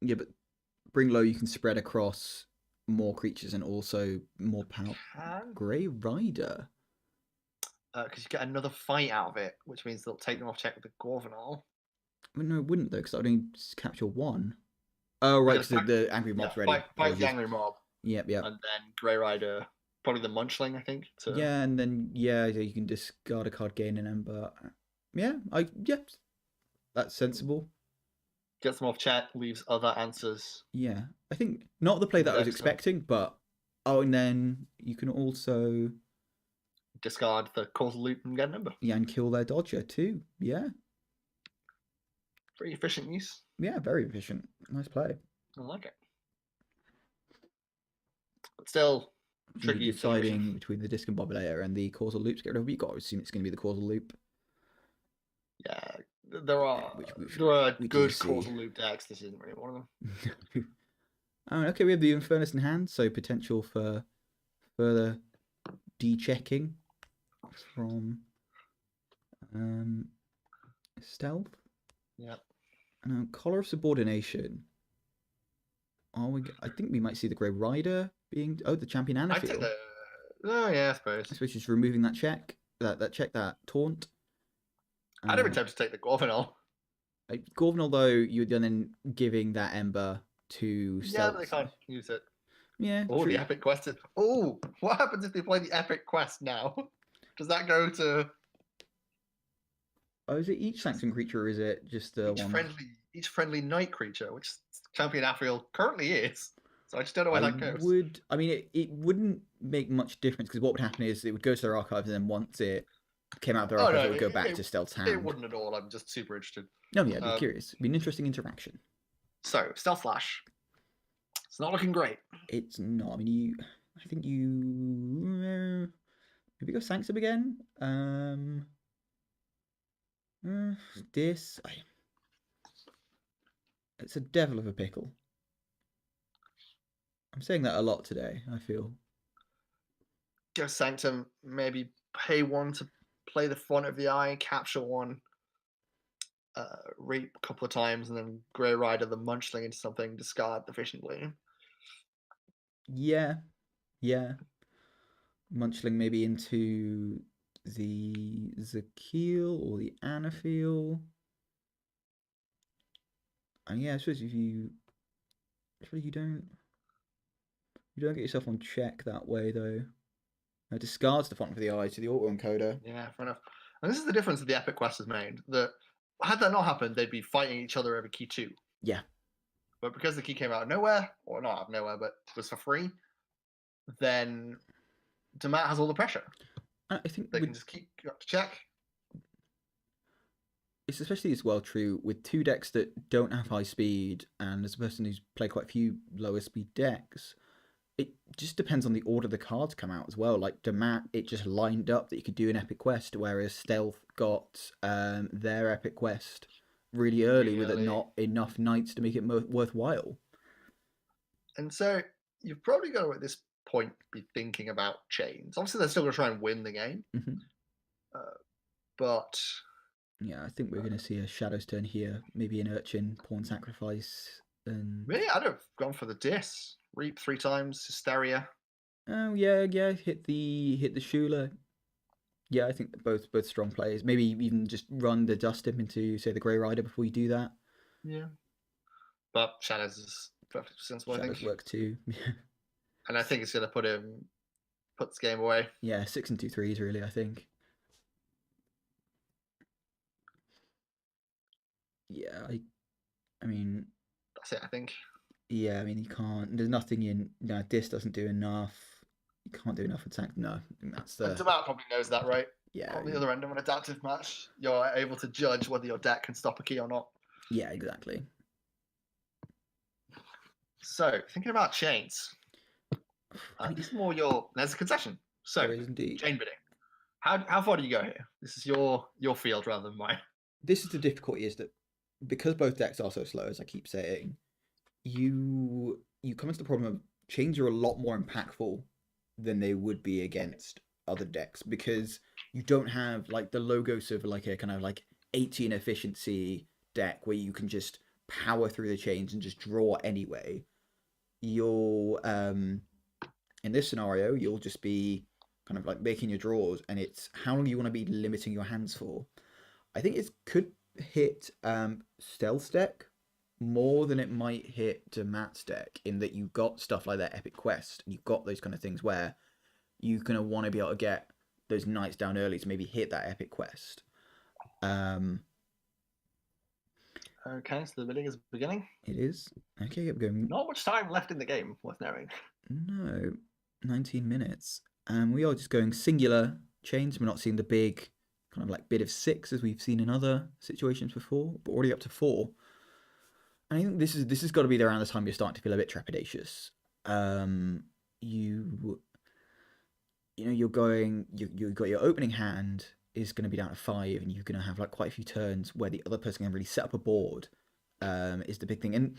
Yeah, but Bring Low you can spread across more creatures and also more power. Grey Rider. Because you get another fight out of it, which means they'll take them off check with the Gorvenal. Well, no, it wouldn't though, because I'd only capture 1. Oh, right, because the Angry Mob's ready. Fight the Angry Mob. Yep. And then Grey Rider, probably the Munchling, I think. Yeah, and then you can discard a card, gain an Ember. Yeah, that's sensible. Gets them off check, leaves other answers. Yeah, I think not the play that I was expecting, but and then you can also discard the Causal Loop and get a number. Yeah, and kill their Dodger too. Yeah. Pretty efficient use. Yeah, very efficient. Nice play. I like it. But still tricky. Deciding between the Discombobulator and the Causal Loops. You've got to assume it's going to be the Causal Loop. Yeah, there are good Causal Loop decks. This isn't really one of them. Okay, we have the Infernus in hand, so potential for further de-checking from Stealth. Yeah. Collar of Subordination. I think we might see the Grey Rider being the Champion Anafield. I suppose. Which is removing that check, that taunt. I'd have been tempted to take the Gorvenal. Gorvenal, though, you're then giving that Ember to Stealth. Yeah, but they can't use it. Yeah. Oh, the Epic Quest. What happens if they play the Epic Quest now? Does that go to? Oh, is it each Sanctum creature, or is it just each friendly night creature, which Champion Anafield currently is? So I just don't know where that goes. It wouldn't make much difference, because what would happen is it would go to their archives, and then once it came out of their archives, it would go back to Stealth's hand. It wouldn't at all. I'm just super interested. No, yeah, I'd be curious. It'd be an interesting interaction. So, StealthSlash. It's not looking great. It's not. I think maybe go Sanctum again. It's a devil of a pickle. I'm saying that a lot today, I feel. Go Sanctum, maybe pay 1 to play the front of the eye, capture 1, rape a couple of times, and then Grey Rider the Munchling into something, discard efficiently. Yeah. Munchling maybe into the Zakil or the Anafield. And I suppose if you don't get yourself on check that way though. It discards the front of the eye to the auto encoder. Yeah, fair enough. And this is the difference that the Epic Quest has made. That had that not happened, they'd be fighting each other over key 2. Yeah. But because the key came out of nowhere, or not out of nowhere, but was for free, then Dammat has all the pressure. I think they can just keep up to check. It's especially as well true with 2 decks that don't have high speed, and as a person who's played quite a few lower speed decks, it just depends on the order the cards come out as well. Like Dammat, it just lined up that you could do an epic quest, whereas Stealth got their epic quest really early with it Really. not enough knights to make it worthwhile. And so you've probably got to at this point be thinking about chains. Obviously, they're still going to try and win the game, but Yeah, I think we're going to see a Shadow's turn here. Maybe an Urchin, Pawn Sacrifice, and... me, I'd have gone for the Dis. Reap 3 times, Hysteria. Oh, yeah, hit the Shula. Yeah, I think both strong players. Maybe even just run the Dust Imp into, say, the Grey Rider before you do that. Yeah. But Shadows is perfectly sensible, I think. Shadows work too. And I think it's going to put this game away. Yeah, 6 and 2 3s, really, I think. Yeah, I mean... That's it, I think. Yeah, I mean, you can't... There's nothing in... No, Dis doesn't do enough. You can't do enough attack. No, I think that's the... And Dammat probably knows that, right? Yeah. On the other end of an adaptive match, you're able to judge whether your deck can stop a key or not. Yeah, exactly. So, thinking about chains. This is more there's a concession. So, there is indeed. chain bidding. How far do you go here? This is your field rather than mine. This is the difficulty, is that because both decks are so slow, as I keep saying, you come into the problem of chains are a lot more impactful than they would be against other decks, because you don't have like the logos of like a kind of like 18 efficiency deck where you can just power through the chains and just draw anyway. You'll in this scenario, you'll just be kind of like making your draws, and it's how long you want to be limiting your hands for. I think it could hit Stealth's deck more than it might hit Dammat's deck, in that you've got stuff like that epic quest, and you've got those kind of things where you're going to want to be able to get those knights down early to maybe hit that epic quest. Okay, so the bidding is beginning. It is. Okay, keep going. Not much time left in the game, worth knowing. No, 19 minutes. We are just going singular chains. We're not seeing the big kind of like bid of 6 as we've seen in other situations before, but already up to 4. And I think this has got to be around the time you're starting to feel a bit trepidatious. You've got your opening hand is going to be down to 5, and you're going to have like quite a few turns where the other person can really set up a board. Is the big thing, and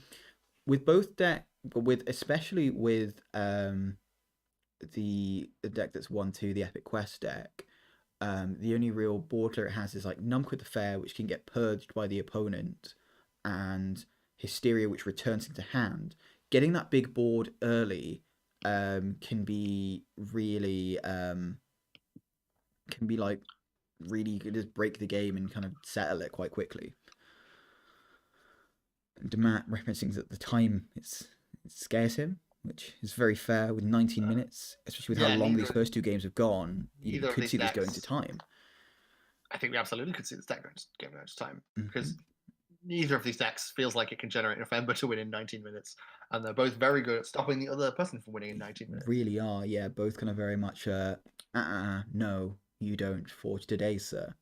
with both deck, but especially with the deck that's 1/2, the Epic Quest deck. The only real board clear it has is like Numquid the Fair, which can get purged by the opponent, and Hysteria, which returns into hand. Getting that big board early can be really just break the game and kind of settle it quite quickly. Dammat referencing that the time it scares him, which is very fair with 19 minutes, especially with how long these first 2 games have gone. You could see this going to time. I think we absolutely could see this deck going to time, because neither of these decks feels like it can generate enough Ember to win in 19 minutes, and they're both very good at stopping the other person from winning in 19 minutes. Really are, yeah. Both kind of very much, no, you don't forge today, sir.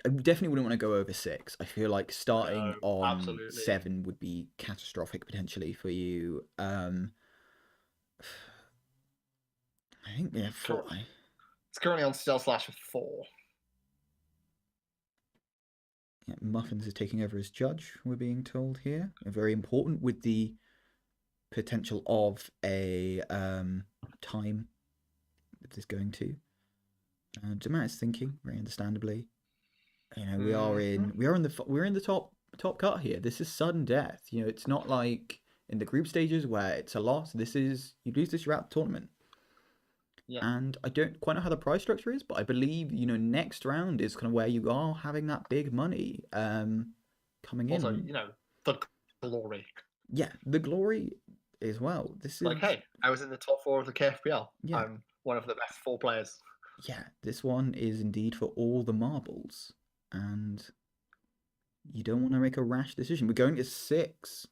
I definitely wouldn't want to go over 6. I feel like starting on absolutely. 7 would be catastrophic potentially for you. I think we have 4. It's currently on StealthSlash with 4. Yeah, Muffins is taking over as judge, we're being told here. Very important with the potential of a time that this is going to. Dammat is thinking, very understandably. We're in the top cut here. This is sudden death. It's not like in the group stages where it's a loss. This is, you lose this, you're out of the tournament. Yeah. And I don't quite know how the prize structure is, but I believe next round is kind of where you are having that big money coming in. Also, the glory. Yeah, the glory as well. This is like, hey, I was in the top 4 of the KFPL. Yeah. I'm one of the best 4 players. Yeah, this one is indeed for all the marbles. And you don't want to make a rash decision. We're going to 6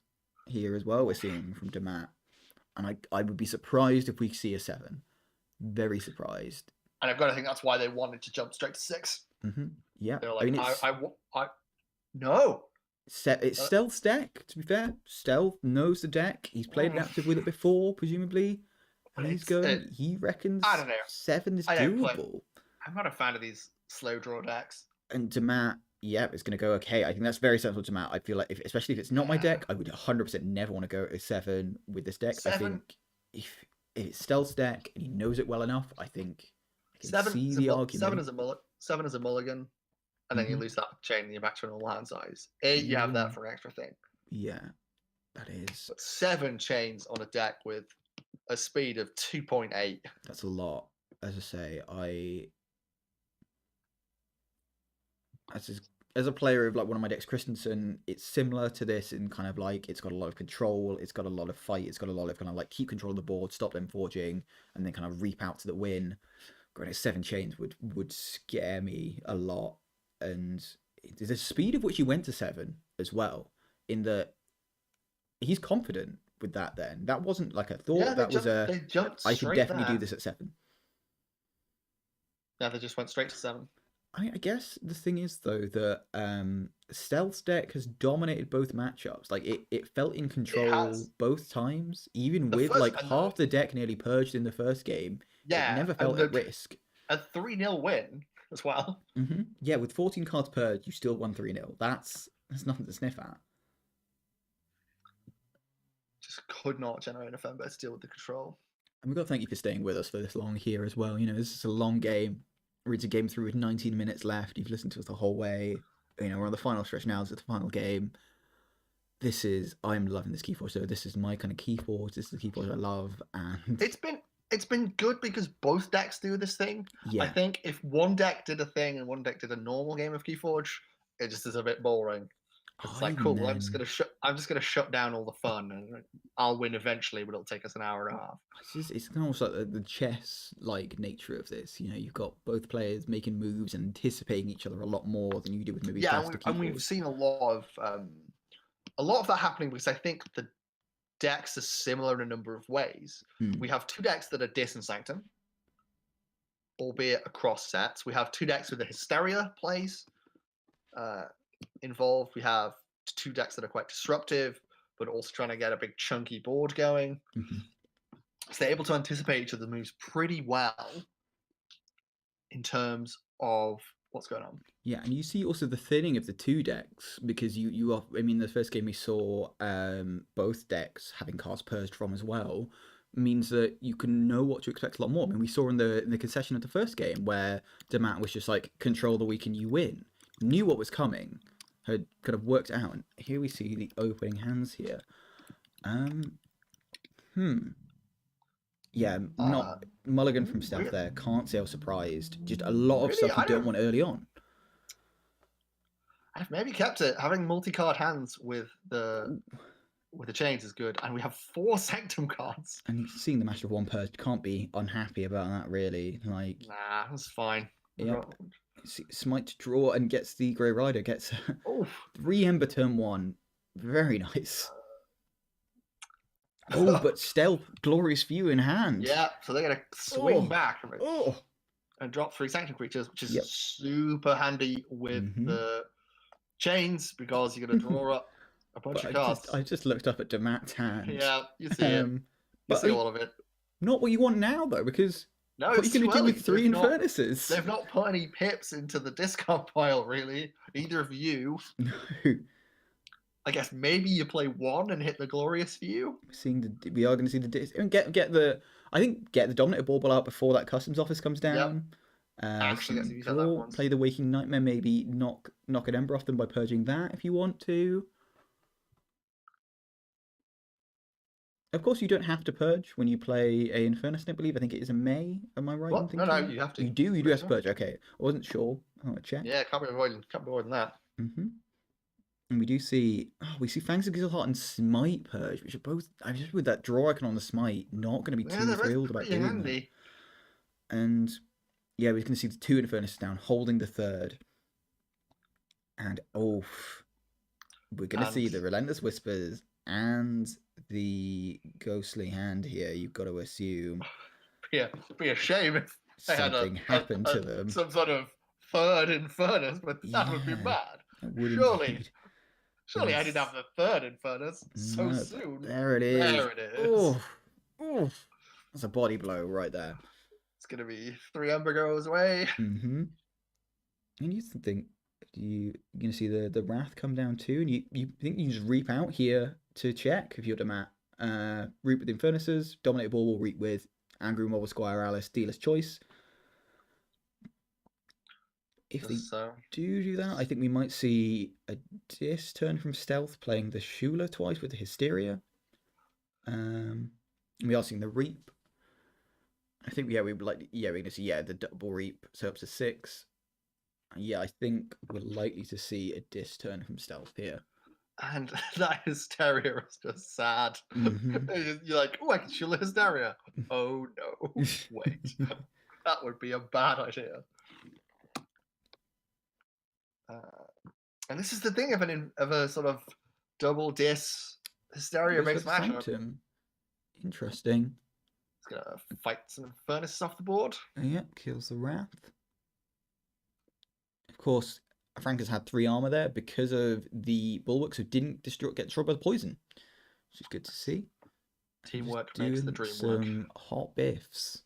here as well, we're seeing from Dammat. And I would be surprised if we see a 7. Very surprised. And I've got to think that's why they wanted to jump straight to 6. Yeah. They're like, no. It's Stealth's deck, to be fair. Stealth knows the deck. He's played adaptive with it before, presumably. And But he I reckons don't know. 7 is I don't play. doable. I'm not a fan of these slow draw decks. And Dammat, yeah, it's going to go okay. I think that's very sensible to Dammat. I feel like, especially if it's not my deck, I would 100% never want to go a 7 with this deck. I 7, think if it's Stealth's deck and he knows it well enough, I think I can 7, see the argument. 7 is a mulligan, and then you lose that chain and you're back to a normal hand size. 8, you have that for an extra thing. Yeah, that is. But 7 chains on a deck with a speed of 2.8. That's a lot. As I say, as a player of like one of my decks, Christensen, it's similar to this in kind of like it's got a lot of control, it's got a lot of fight, it's got a lot of kind of like keep control of the board, stop them forging, and then kind of reap out to the win. Going at 7 chains would scare me a lot, and the speed of which he went to 7 as well. In that he's confident with that. Then that wasn't like a thought. Yeah, that was they jumped I could definitely there. do this at 7. Yeah, they just went straight to 7. I guess the thing is though that Stealth's deck has dominated both matchups. Like it felt in control both times, even with like half the deck nearly purged in the first game. Yeah, it never felt at risk. A 3-0 win as well. Yeah, with 14 cards purged, you still won 3-0. That's nothing to sniff at. Just could not generate enough ember to deal with the control. And we've got to thank you for staying with us for this long here as well. You know, this is a long game. We're a game through with 19 minutes left. You've listened to us the whole way. You know, we're on the final stretch now. This is the final game. I'm loving this Keyforge. So this is my kind of Keyforge. This is the Keyforge I love. And it's been good because both decks do this thing. Yeah. I think if one deck did a thing and one deck did a normal game of Keyforge, it just is a bit boring. It's like, cool, well, I'm just gonna shut down all the fun, and I'll win eventually, but it'll take us an hour and a half. It's almost like the chess-like nature of this. You know, you've got both players making moves and anticipating each other a lot more than you do with maybe faster Keyforge. And we've seen a lot of that happening because I think the decks are similar in a number of ways. We have 2 decks that are Dis and Sanctum, albeit across sets. We have 2 decks with the Hysteria plays involved. We have 2 decks that are quite disruptive, but also trying to get a big chunky board going. So they're able to anticipate each other's moves pretty well in terms of what's going on. Yeah, and you see also the thinning of the 2 decks because I mean, the first game we saw both decks having cards purged from as well means that you can know what to expect a lot more. I mean, we saw in the concession of the first game where Dammat was just like, control the weak and you win. Knew what was coming, had kind of worked out. And here we see the opening hands here. Yeah, not mulligan from Stealth there. Can't say I was surprised. Just a lot of stuff you don't want early on. I've maybe kept it. Having multi-card hands with the chains is good, and we have 4 Sanctum cards. And seeing the Master of One purged, can't be unhappy about that really. Like, nah, that's fine. Yeah. Smite to draw and gets the Grey Rider. Gets 3 Ember turn 1. Very nice. Oh, but Stealth, Glorious View in hand. Yeah, so they're going to swing back and drop 3 Sanctum creatures, which is super handy with the chains because you're going to draw up a bunch of cards. I just looked up at Dammat's hand. Yeah, you see it. You see all of it. Not what you want now, though, because what are you going to do with 3 Infernuses? They've not put any pips into the discard pile, really. Either of you. No. I guess maybe you play 1 and hit the Glorious View. We are going to see the get the Dominator Bauble out before that Customs Office comes down. Actually, play the Waking Nightmare. Maybe knock an Ember off them by purging that if you want to. Of course, you don't have to purge when you play a Infernus, I believe. I think it is a May. Am I right in thinking? No, you have to. You do have to purge. Okay, I wasn't sure. I'll check. Yeah, can't be avoiding that. And we see Fangs of Gizzelheart and Smite purge, which are both. I'm just with that draw icon on the Smite, not going to be too thrilled about doing handy. That. And yeah, we're going to see the 2 Infernus down, holding the 3rd. And we're going to see the Relentless Whispers and the Ghostly Hand here. You've got to assume. Yeah, it'd be a shame if something happened to them. Some sort of 3rd Infernus, but that would be bad. Surely. Surely I didn't have the third Infernus so No, but soon. there it is. There it is. Oh, oh, that's a body blow right there. It's gonna be 3 Ember goes away. And you think you're gonna see the Wrath come down too, and you think you can just reap out here to check if you're Dammat. Reap with Infernuses, Dominate Ball will reap with Angry Mob, Squire Alice, Dealer's Choice. If they do that, I think we might see a Dis turn from Stealth playing the Shula twice with the Hysteria. We are seeing the Reap. I think we're gonna see the double Reap, so up to 6. Yeah, I think we're likely to see a Dis turn from Stealth here. And that Hysteria is just sad. You're like, oh, I can Shula Hysteria. Oh no, wait. That would be a bad idea. And this is the thing of a sort of double Dis Hysteria based matchup. Interesting. It's gonna fight some Infernus off the board. Yep, kills the Wrath. Of course, Frank has had 3 armor there because of the Bulwarks who didn't get destroyed by the poison, which is good to see. Teamwork makes the dream work. Some hot biffs.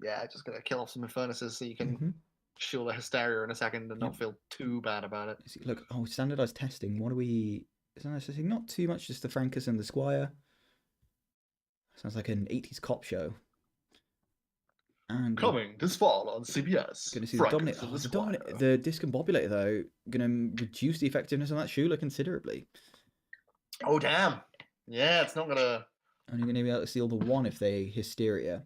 Yeah, just gonna kill off some Infernuses so you can shield the Hysteria in a second and not feel too bad about it. Look, standardized testing. What are we? Standardized testing? Not too much, just the Frankus and the Squire. Sounds like an 80s cop show. And coming this fall on CBS. Going to see the Discombobulator though. Going to reduce the effectiveness on that Shula considerably. Oh damn! Yeah, it's not gonna. Only going to be able to steal the 1 if they Hysteria.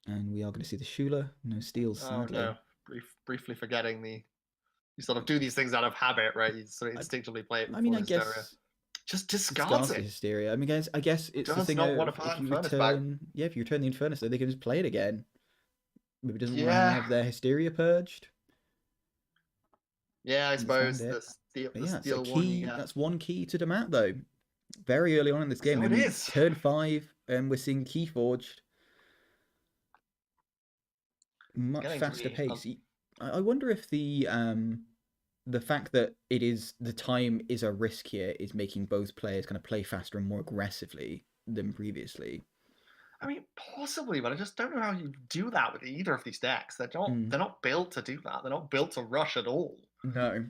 And we are going to see the Shula. No steals, sadly. Oh no! Briefly forgetting you sort of do these things out of habit, right? You sort of instinctively play it. I mean, I Hysteria. guess. Just discards it. Hysteria. I mean, I guess it's the thing of if you return the Infernus, though, they can just play it again. Maybe it doesn't want to have their Hysteria purged. Yeah, I suppose the steel key. That's one key to Dammat, though. Very early on in this game, it is. Turn 5, and we're seeing key forged. Much faster pace. I wonder if the fact that the time is a risk here is making both players kind of play faster and more aggressively than previously. I mean, possibly, but I just don't know how you do that with either of these decks. They're not built to do that. They're not built to rush at all. No.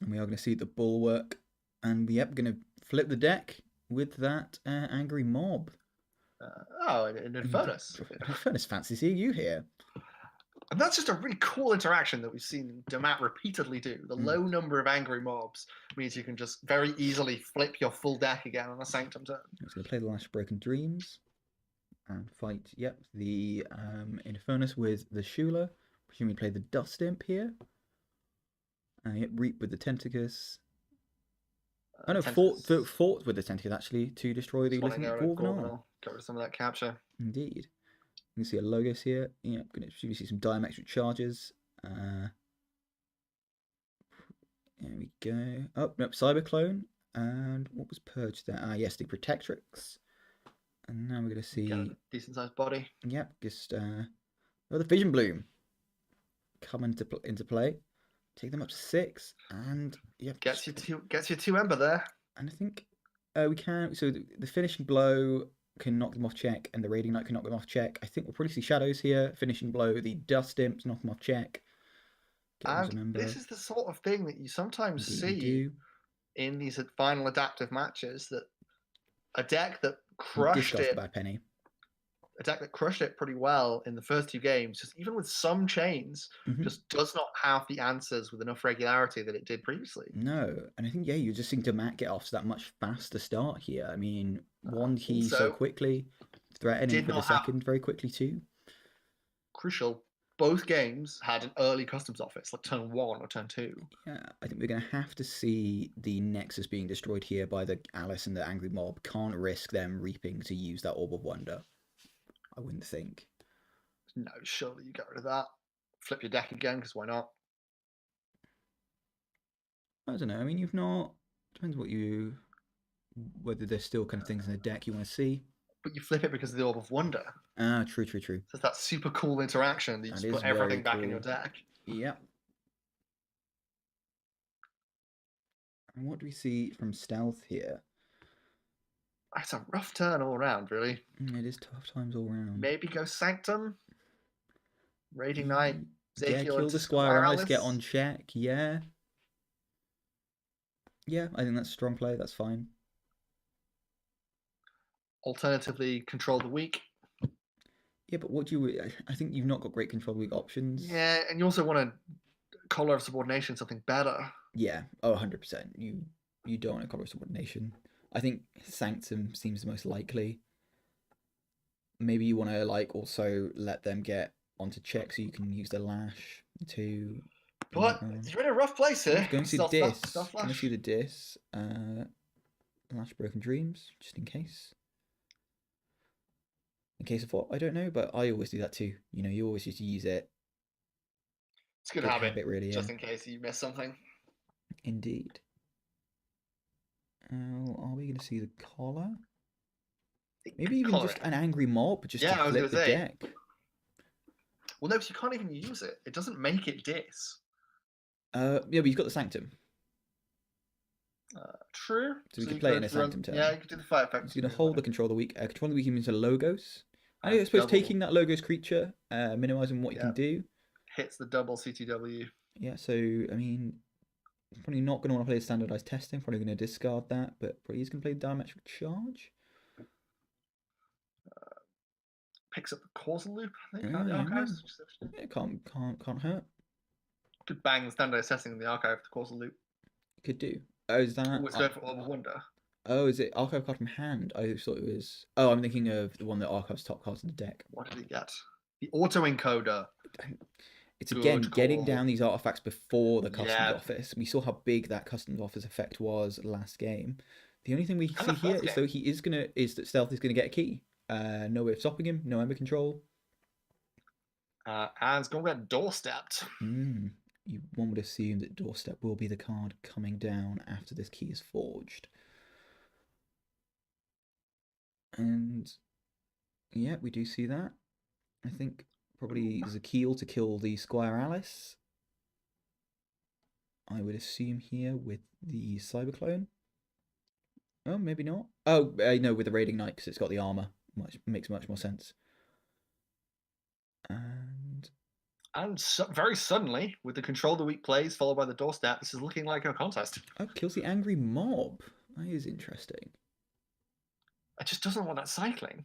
And we are going to see the Bulwark, and we're going to flip the deck with that Angry Mob. An Infernus. Infernus, fancy seeing you here. And that's just a really cool interaction that we've seen Dammat repeatedly do. The low number of angry mobs means you can just very easily flip your full deck again on a Sanctum turn. He's going to play the Lash Broken Dreams and fight, the Infernus with the Shula. Presumably play the Dust Imp here. Reap with the Tentacus. Fought with the Tentacus actually to destroy the Gorgonal. Get rid of some of that capture. Indeed. You can see a Logos here. Going to see some diametric charges. There we go. Oh, nope, Cyberclone. And what was purged there? Yes, the Protectrix. And now we're going to see... Got a decent sized body. Yep, just... the Vision Bloom. Come into play. Take them up to 6. And... Yep. Gets you 2 Ember there. And I think we can... So the Finishing Blow... can knock them off check, and the Radiant Knight can knock them off check. I think we'll probably see Shadows here. Finishing Blow, the Dust Imps knock them off check. And this is the sort of thing that you sometimes see in these final adaptive matches, that a deck that crushed it by Penny. A deck that crushed it pretty well in the first 2 games, just even with some chains, just does not have the answers with enough regularity that it did previously. No, and I think you're just seeing Dammat get off to that much faster start here. I mean, 1 key so quickly, threatening for the second very quickly too. Crucial. Both games had an early customs office, like turn 1 or turn 2. Yeah, I think we're going to have to see the Nexus being destroyed here by the Alice and the Angry Mob. Can't risk them reaping to use that Orb of Wonder. I wouldn't think. No, surely you get rid of that. Flip your deck again, because why not? I don't know. I mean, you've not... Depends whether there's still kind of things in the deck you want to see. But you flip it because of the Orb of Wonder. True. So it's that super cool interaction that you just put everything back in your deck. Yep. And what do we see from Stealth here? It's a rough turn all around, really. It is tough times all round. Maybe go Sanctum. Raiding Knight. Yeah, Ezekiel kill into the Squire Alice, get Alice. on check. Yeah. Yeah, I think that's a strong play. That's fine. Alternatively, control the weak. Yeah, but what do you... I think you've not got great control weak options. Yeah, and you also want a collar of subordination, something better. Yeah, 100%. You don't want a collar of subordination. I think Sanctum seems the most likely. Maybe you want to like also let them get onto check so you can use the lash to... But you're in a rough place here. Going to see the Stealth Dis. Slash. Going to see the Dis. Lash Broken Dreams, just in case. In case of what? I don't know, but I always do that too. You know, you always used to use it. It's a good habit, really, just in case you miss something. Indeed. Are we going to see the collar? Maybe even just an angry mob, just to flip the deck. Well, no, because you can't even use it. It doesn't make it Dis. Yeah, but you've got the Sanctum. True. So we could play it in a Sanctum turn. Yeah, you could do the fire effect. He's going to hold the Control the Weak. Control the Weak means a Logos. I suppose taking that Logos creature, minimizing what you can do. Hits the double CTW. Yeah, so, I mean, probably not going to want to play standardized testing. Probably going to discard that, but he's going to play diametric charge. Picks up the causal loop, I think, out of the archives. Yeah, can't hurt. Could bang the standardized testing in the archive with the causal loop. Could do. Oh, is that? Always go for Orb of Wonder. Oh, is it archive card from hand? I thought it was. Oh, I'm thinking of the one that archives top cards in the deck. What did he get? The auto encoder. It's again getting down these artifacts before the customs office. We saw how big that customs office effect was last game. The only thing we see here is though that Stealth is gonna get a key. No way of stopping him. No ember control. And it's gonna get doorstepped. One would assume that doorstep will be the card coming down after this key is forged. And yeah, we do see that. I think probably Zekeel to kill the Squire Alice. I would assume here with the Cyberclone. Oh, maybe not. Oh, no, with the Raiding Knight because it's got the armor. Makes much more sense. And very suddenly, with the Control the Weak plays followed by the doorstep, this is looking like a contest. Oh, kills the Angry Mob. That is interesting. It just doesn't want that cycling.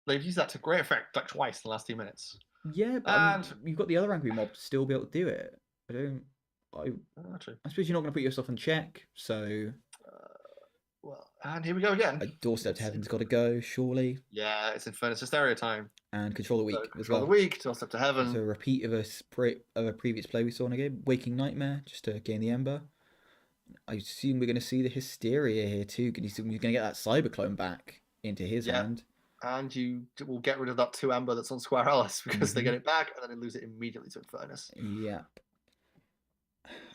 They've used that to great effect like twice in the last 2 minutes. Yeah, but you've got the other Angry Mob to still be able to do it. I suppose you're not going to put yourself in check, so... well, and here we go again. A Doorstep to Heaven's got to go, surely. Yeah, it's Infernus Hysteria time. And Control the Weak as well. Control the Weak, Doorstep to Heaven. So a repeat of a previous play we saw in a game. Waking Nightmare, just to gain the Ember. I assume we're going to see the Hysteria here too. You're going to get that Cyberclone back into his hand. And you will get rid of that 2 Ember that's on Squire Alice because they get it back and then they lose it immediately to Infernus. Yep.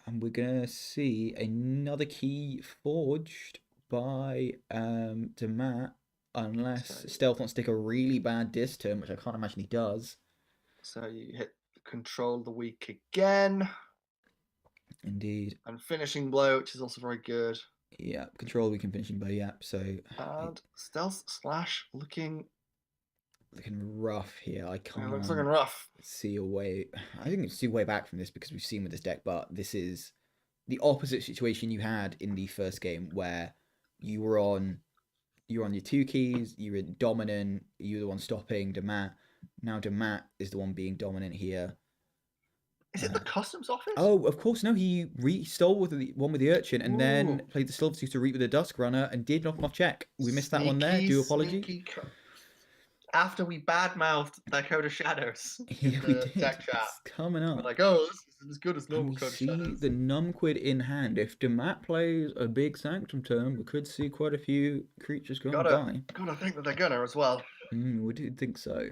And we're going to see another key forged by Dammat, unless Stealth wants to take a really bad Dis turn, which I can't imagine he does. So you hit Control the Weak again. Indeed. And Finishing Blow, which is also very good. Yeah, Control the Weak and Finishing Blow, yeah. So and StealthSlash looking rough here. I can't. It looks looking rough. See a way. I think it's see a way back from this because we've seen with this deck, but this is the opposite situation you had in the first game where you were on your 2 keys, you were dominant, you were the one stopping Dammat. Now Dammat is the one being dominant here. Is it the customs office? Oh, of course, no. He stole with the one with the urchin and then played the Silver Suit to reap with the Dusk Runner and did knock him off check. We missed that one there. Do apology. After we badmouthed that Code of Shadows in the deck chat. It's coming up. We're like, oh, this is as good as normal Code of Shadows. See the Numquid in hand. If Dammat plays a big Sanctum turn, we could see quite a few creatures go by. Gotta think that they're gonna as well. We do think so.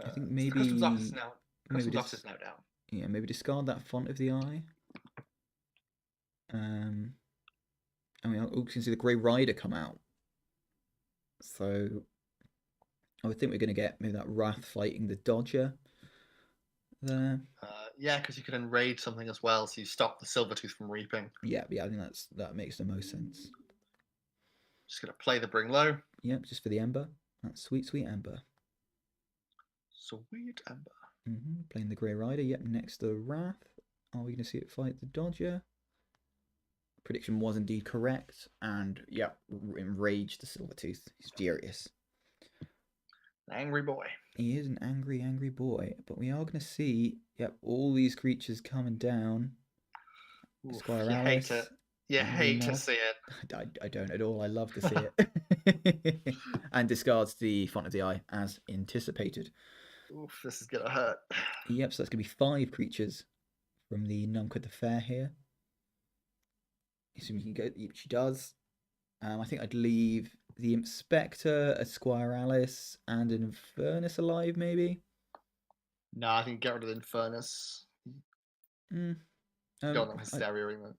I think maybe... Customs office now. Customs office is now down. Yeah, maybe discard that Font of the Eye. I mean, we can see the Grey Rider come out. So... I would think we're going to get maybe that Wrath fighting the Dodger there. Yeah, because you can enrage something as well, so you stop the Silvertooth from reaping. Yeah, I think that makes the most sense. Just gonna play the bring low. Yep, just for the Ember. That's sweet, sweet Ember. Sweet Ember. Playing the Grey Rider. Yep, next the Wrath. Are we going to see it fight the Dodger? Prediction was indeed correct, and yep, enraged the Silvertooth. He's furious. Angry boy. He is an angry, angry boy. But we are going to see, yep, all these creatures coming down. Oof, Squire you Alice. hate it. You Angry hate to Mob. see it. I don't at all. I love to see it. And discards the Font of the Eye as anticipated. Oof, this is gonna hurt. Yep, so that's going to be 5 creatures from the Nunc with the Fair here. Assuming you can go, she does. I think I'd leave the Inspector, a Squire Alice, and an Infernus alive, maybe. No, I think get rid of the Infernus. Don't know Hysteria either.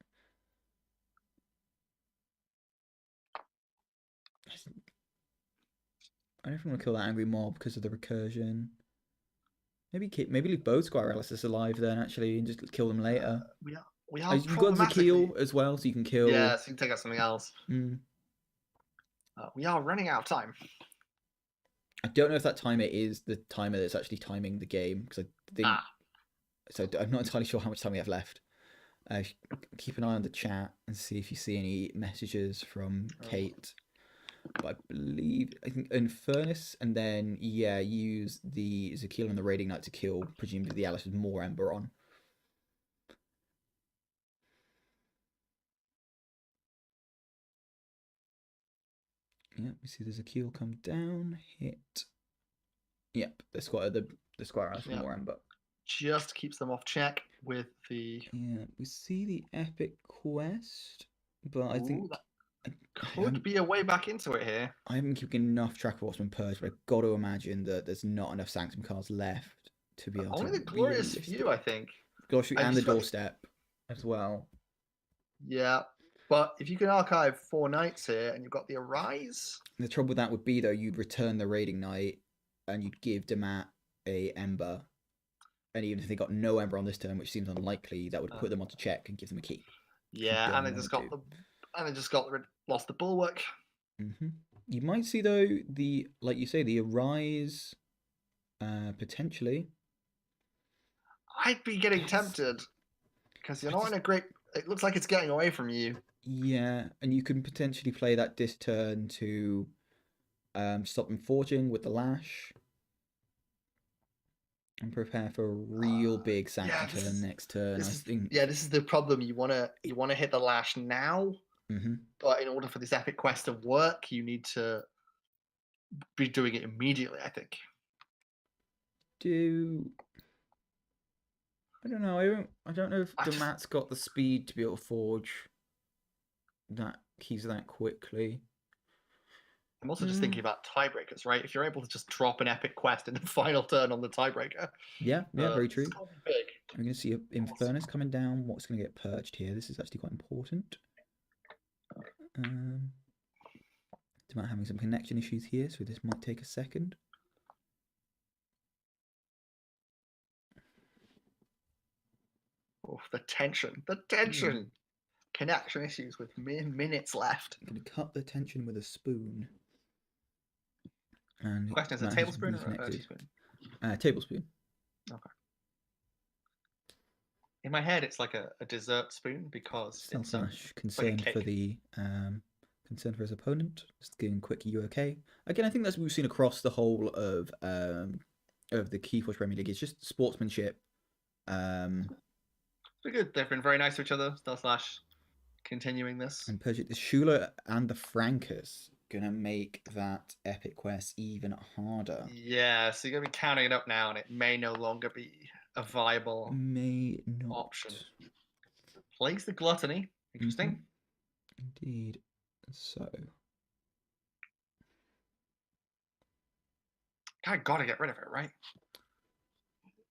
I don't want to kill that angry mob because of the recursion. Maybe leave both Squire Alices alive then, actually, and just kill them later. We are You've got Zakil as well, so you can kill. Yeah, so you can take out something else. We are running out of time. I don't know if that timer is the timer that's actually timing the game, because I think. So I'm not entirely sure how much time we have left. Keep an eye on the chat and see if you see any messages from Kate. But I think Infernus, and then use the Zakil and the Raiding Knight to kill presumably the Alice with more Ember on. Yeah, we see the Zakil come down, hit. Yep, the Squire Alice with more Ember. Just keeps them off check with the. Yeah, we see the Epic Quest, but I think that could be a way back into it here. I haven't keeping enough track of what's been purged, but I've got to imagine that there's not enough Sanctum cards left to be able to. Only the Glorious Few, I think. Glorious Few and the Doorstep as well. Yeah, but if you can archive 4 Knights here and you've got the Arise. The trouble with that would be, though, you'd return the Raiding Knight and you'd give Dammat a Ember. And even if they got no Ember on this turn, which seems unlikely, that would put them onto check and give them a key. Yeah, and they just lost the Bulwark. You might see, though, like you say, the Arise potentially. I'd be getting tempted because you're not in a great. It looks like it's getting away from you. Yeah, and you can potentially play that this turn to stop them forging with the Lash. And prepare for a real big Sanctum turn next turn. This is the problem. You wanna hit the Lash now, but in order for this epic quest to work, you need to be doing it immediately. I think. I don't know. I don't know if Dammat's got the speed to be able to forge that keys that quickly. I'm also just thinking about tiebreakers, right? If you're able to just drop an epic quest in the final turn on the tiebreaker. Yeah, very true. It's big. I'm going to see Infernus coming down. What's going to get purged here? This is actually quite important. Dammat having some connection issues here, so this might take a second. Oh, the tension. Connection issues with minutes left. I'm going to cut the tension with a spoon. And question is a tablespoon or a teaspoon? Tablespoon. Okay. In my head, it's like a dessert spoon because StealthSlash concerned for the concerned for his opponent. Just giving quick "you okay?" Again, I think that's what we've seen across the whole of the Keyforge Premier League. It's just sportsmanship. It's been good. They've been very nice to each other. StealthSlash continuing this. And Purge, the Shula and the Frankus gonna make that epic quest even harder. Yeah, so you're gonna be counting it up now, and it may no longer be a viable option. Plays the Gluttony. Interesting. Indeed. So. I gotta get rid of it, right?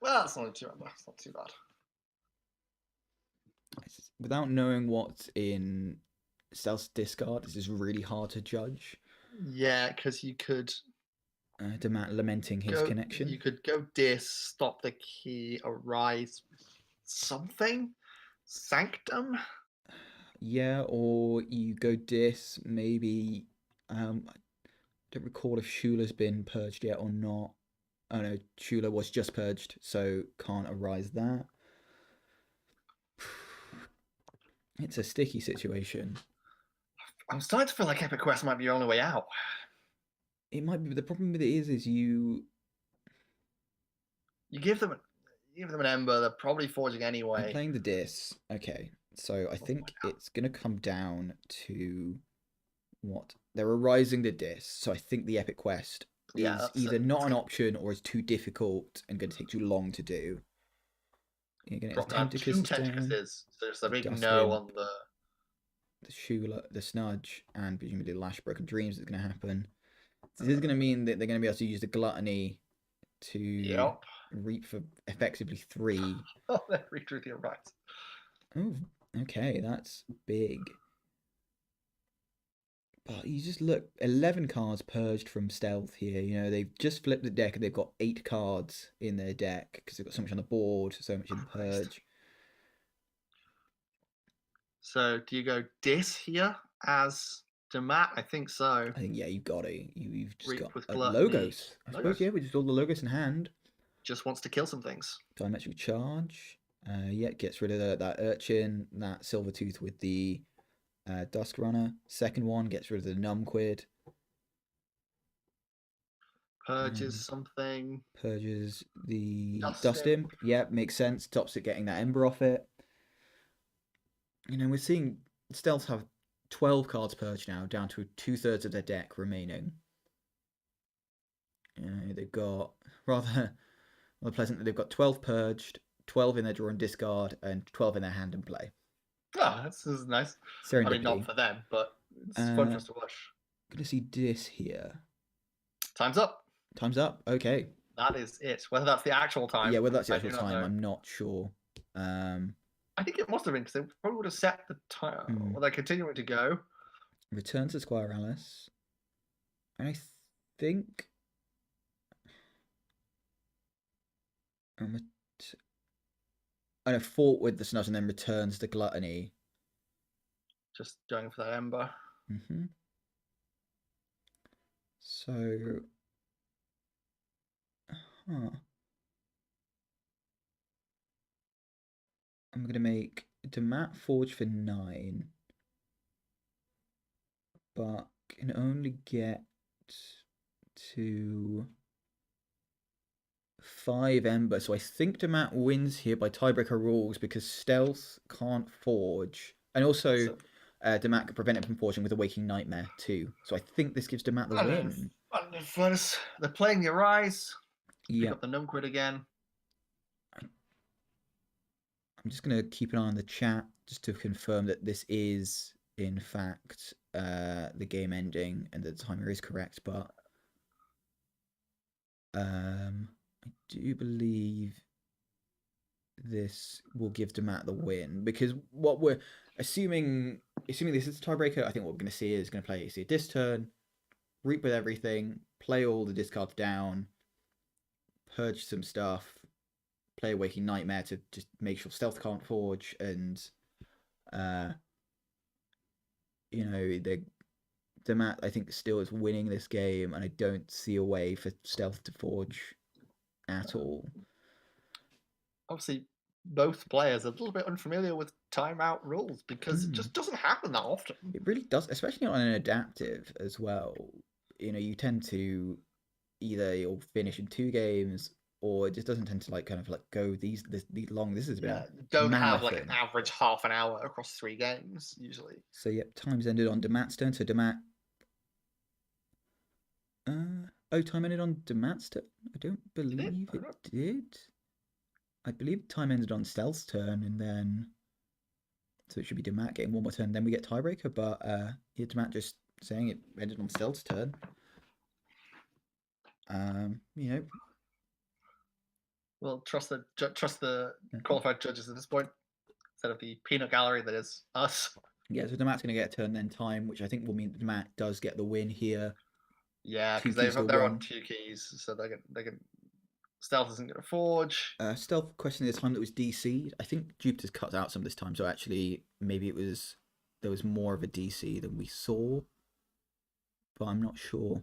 Well, it's not too bad. It's not too bad. Without knowing what's in Stealth's discard, this is really hard to judge. Yeah, because you could. Dammat lamenting his connection. You could go stop the key, Arise, something. Sanctum. Yeah, or you go dis, maybe. I don't recall if Shula's been purged yet or not. Oh no, Shula was just purged, so can't arise that. It's a sticky situation. I'm starting to feel like Epic Quest might be your only way out. It might be, but the problem with it is you give them an Ember, they're probably forging I'm anyway. playing the dis. Okay, so I think it's gonna come down to what they're arising the dis. So I think the Epic Quest is either not an option or is too difficult and going to take too long to do. You're going to Drop down 2 Tentacuses. So there's a big no on the Shula, the Snudge, and presumably the Lash Broken Dreams is going to happen. So this is going to mean that they're going to be able to use the Gluttony to reap for effectively 3. Oh, they reap through the right. Oh, okay, that's big. But you just look, 11 cards purged from Stealth here. You know, they've just flipped the deck and they've got 8 cards in their deck because they've got so much on the board, so much in the purge. So do you go dis here as Dammat? I think so. I think, yeah, you've got it. You've just got Gluttony. Logos. I suppose, yeah, with just all the Logos in hand. Just wants to kill some things. Diametric Charge. Yeah, gets rid of that Urchin, that Silvertooth with the Dusk Runner. Second one gets rid of the Numquid. Purges something. Purges the Dust Imp. Yeah, makes sense. Tops it getting that Ember off it. You know, we're seeing Stealth have 12 cards purged now, down to 2/3 of their deck remaining. You know, they've got rather pleasant that they've got 12 purged, 12 in their draw and discard, and 12 in their hand and play. Oh, this is nice. I mean, not for them, but it's fun for us to watch. I'm gonna see this here. Time's up. Time's up. Okay. That is it. Whether that's the actual time. Yeah, whether that's the actual time, I'm not sure. I think it must have been because they probably would have set the time. Well, they're continuing to go. Return to Squire Alice. And I think I fought with the Snudge and then returns the Gluttony. Just going for that Ember. So, I'm going to make Dammat Forge for 9, but can only get to 5 Ember. So I think Dammat wins here by tiebreaker rules because Stealth can't forge. And also, Dammat can prevent it from forging with a Waking Nightmare too. So I think this gives Dammat the win. They're playing the Arise. Yeah. Pick up the Numquid again. I'm just going to keep an eye on the chat just to confirm that this is, in fact, the game ending and the timer is correct. But I do believe this will give Dammat the win because what we're assuming this is a tiebreaker. I think what we're going to see is going to play a disc turn, reap with everything, play all the discards down, purge some stuff, play a Waking Nightmare to just make sure Stealth can't forge, and you know, Dammat I think still is winning this game, and I don't see a way for Stealth to forge at all. Obviously, both players are a little bit unfamiliar with timeout rules because it just doesn't happen that often. It really does, especially on an adaptive as well. You know, you tend to either you'll finish in 2 games, or it just doesn't tend to go these long. This has been don't have like an average half an hour across 3 games usually. So yep, time's ended on Dammat's turn. So Dammat. Time ended on Dammat's turn. I don't believe it did. I believe time ended on Stealth's turn, and then so it should be Dammat getting 1 more turn. Then we get tiebreaker, but yeah, Dammat just saying it ended on Stealth's turn. You know. Well, trust the qualified judges at this point instead of the peanut gallery that is us. Yeah, so Dammat's going to get a turn, then time, which I think will mean that Dammat does get the win here. Yeah, because they're on 2 keys, so they can Stealth isn't going to forge. Stealth questioning the time that was DC'd. I think Jupiter's cut out some of this time, so actually maybe there was more of a DC than we saw, but I'm not sure.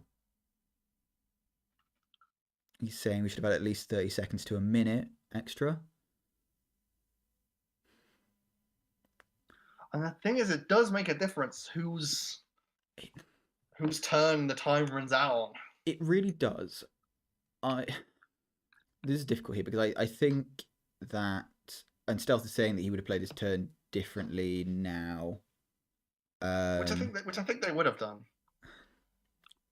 He's saying we should have had at least 30 seconds to a minute extra. And the thing is, it does make a difference whose turn the time runs out on. It really does. This is difficult here because I think that, and Stealth is saying that he would have played his turn differently now. Which I think they would have done.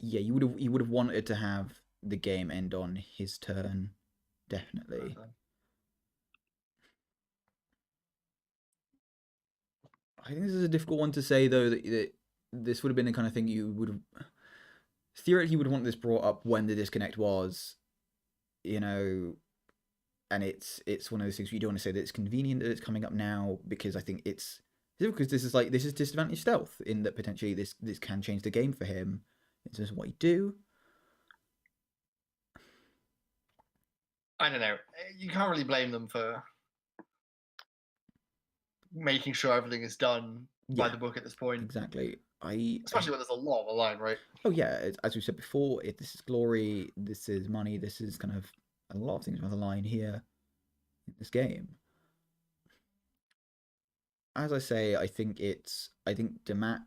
Yeah, he would have wanted to have the game end on his turn, definitely. I think this is a difficult one to say though. That this would have been the kind of thing you would have theoretically would want this brought up when the disconnect was, and it's one of those things you don't want to say that it's convenient that it's coming up now, because I think it's because this is disadvantage Stealth in that potentially this can change the game for him in terms of what you do. I don't know. You can't really blame them for making sure everything is done by the book at this point. Exactly. Especially when there's a lot on the line, right? Oh yeah, as we said before, this is glory, this is money, this is kind of a lot of things on the line here in this game. As I say, I think Dammat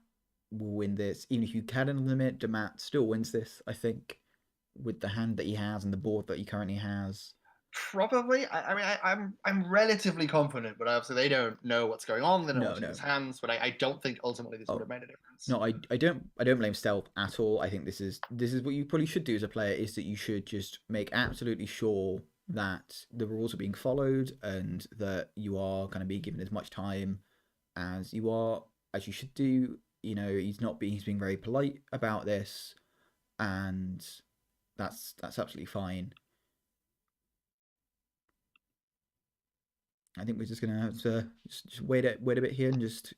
will win this. Even if you can limit, Dammat still wins this, I think, with the hand that he has and the board that he currently has. Probably. I mean, I'm relatively confident, but obviously they don't know what's going on. They don't know what's in his hands. But I don't think ultimately this would have made a difference. No, I don't blame Stealth at all. I think this is what you probably should do as a player, is that you should just make absolutely sure that the rules are being followed and that you are going to be given as much time as you should do. He's being very polite about this, and that's absolutely fine. I think we're just gonna have to just wait a bit here and just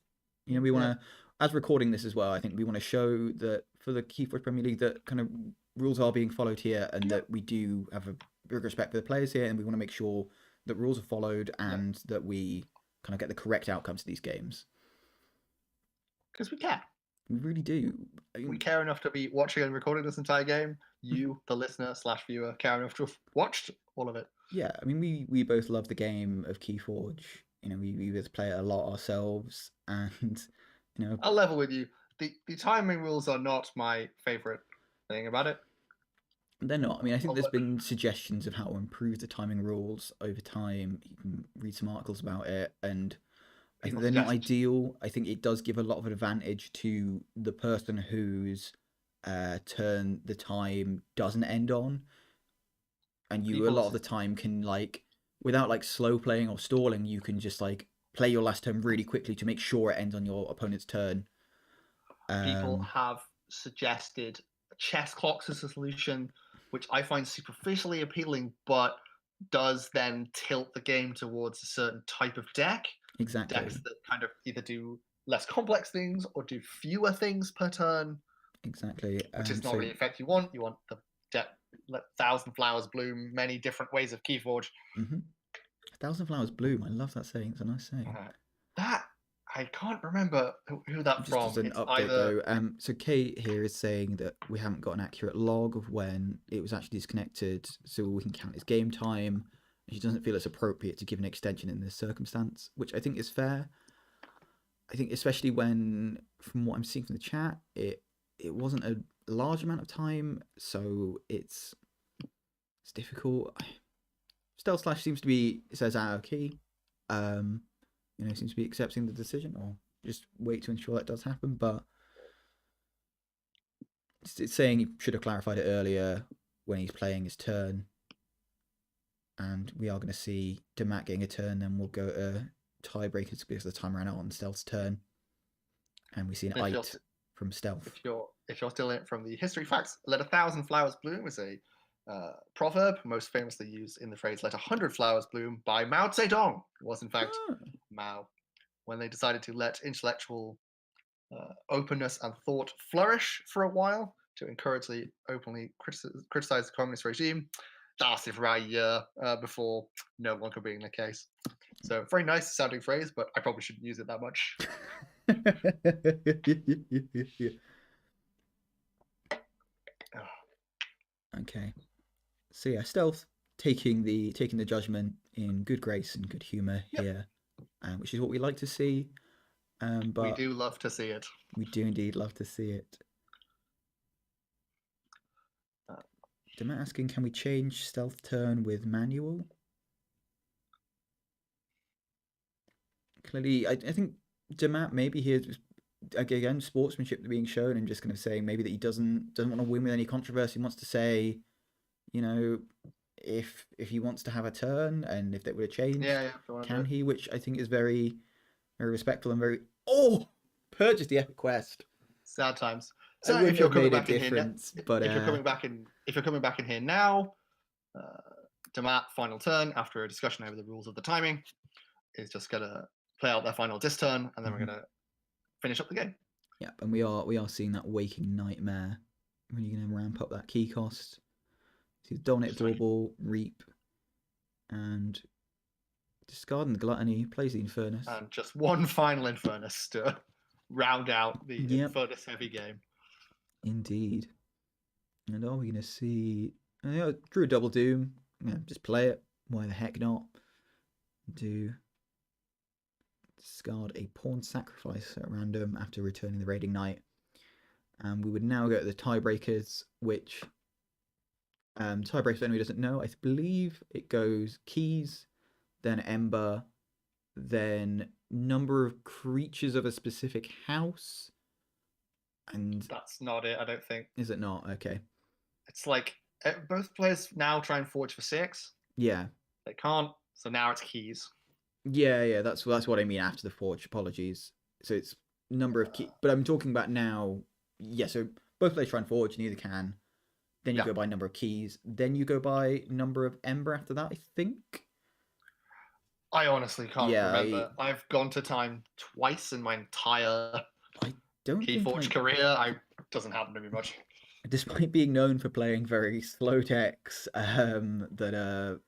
we want to, as recording this as well, I think we want to show that for the KeyForge Premier League that kind of rules are being followed here, and that we do have a big respect for the players here, and we want to make sure that rules are followed and that we kind of get the correct outcomes to these games. Because we care. We really do. We care enough to be watching and recording this entire game. You, the listener/viewer, care enough to have watched all of it. Yeah, I mean, we both love the game of KeyForge. We both play it a lot ourselves, and I'll level with you. The timing rules are not my favorite thing about it. They're not. I mean, I think there's been suggestions of how to improve the timing rules over time. You can read some articles about it, and I think they're not ideal. I think it does give a lot of advantage to the person whose turn the time doesn't end on, and a lot of the time can, without slow playing or stalling, you can just play your last turn really quickly to make sure it ends on your opponent's turn. People have suggested chess clocks as a solution, which I find superficially appealing, but does then tilt the game towards a certain type of deck. Exactly. Decks that kind of either do less complex things or do fewer things per turn. Exactly. Which is not really the effect you want. You want the deck, let 1,000 flowers bloom, many different ways of KeyForge. 1,000 flowers bloom. I love that saying. It's a nice saying. That I can't remember who that's from. Just an update though. So Kate here is saying that we haven't got an accurate log of when it was actually disconnected, so we can count his game time. She doesn't feel it's appropriate to give an extension in this circumstance, which I think is fair. I think especially when, from what I'm seeing from the chat, it wasn't a large amount of time, so it's difficult. StealthSlash seems to be, it says out of key. Seems to be accepting the decision, or just wait to ensure that does happen. But it's saying he should have clarified it earlier when he's playing his turn. And we are going to see Dammat getting a turn, then we'll go to tiebreakers because the time ran out on Stealth's turn. And we see an ite from Stealth. If you're still in it from the history facts, let 1,000 flowers bloom is a proverb most famously used in the phrase "let 100 flowers bloom" by Mao Zedong. It was in fact Mao, when they decided to let intellectual openness and thought flourish for a while to encourage the openly criticize the communist regime. lasted for about a year before no one could be in the case. So very nice sounding phrase, but I probably shouldn't use it that much. Okay. So yeah, Stealth taking the judgment in good grace and good humor Yep. here, which is what we like to see. We But do love to see it. we do indeed love to see it. Dammat asking, can we change stealth turn with manual? Clearly, I think Dammat maybe here again sportsmanship being shown and just kind of saying maybe that he doesn't want to win with any controversy. He wants to say, you know, if he wants to have a turn and if that would have changed, can he? Which I think is very, very respectful and very purchased the epic quest. Sad times. So if you're coming back in here, but if you're coming back in here now, Dammat final turn after a discussion over the rules of the timing is just gonna play out their final dis turn, and then we're gonna finish up the game. Yeah, and we are seeing that waking nightmare. Really gonna ramp up that key cost. So dominate doorball, reap, and discarding the gluttony, plays the Infernus. And just one final Infernus to round out the Infernus heavy game. Indeed. And are we going to see... drew a double doom. Yeah, just play it. Why the heck not? Discard a pawn sacrifice at random after returning the Raiding Knight. And we would now go to the tiebreakers, which... tiebreakers, for anyone who doesn't know, I believe it goes keys, then Ember, then number of creatures of a specific house. And that's not it, I don't think. Is it not? Okay. It's like both players now try and forge for 6. Yeah. They can't, so now it's keys. Yeah, that's what I mean after the forge. Apologies. So it's number of keys, but I'm talking about now. Yeah, so both players try and forge, neither can. Then you go by number of keys. Then you go by number of Ember after that, I think. I honestly can't remember. I've gone to time twice in my entire Keyforge career. Doesn't happen to me much. Despite being known for playing very slow decks, that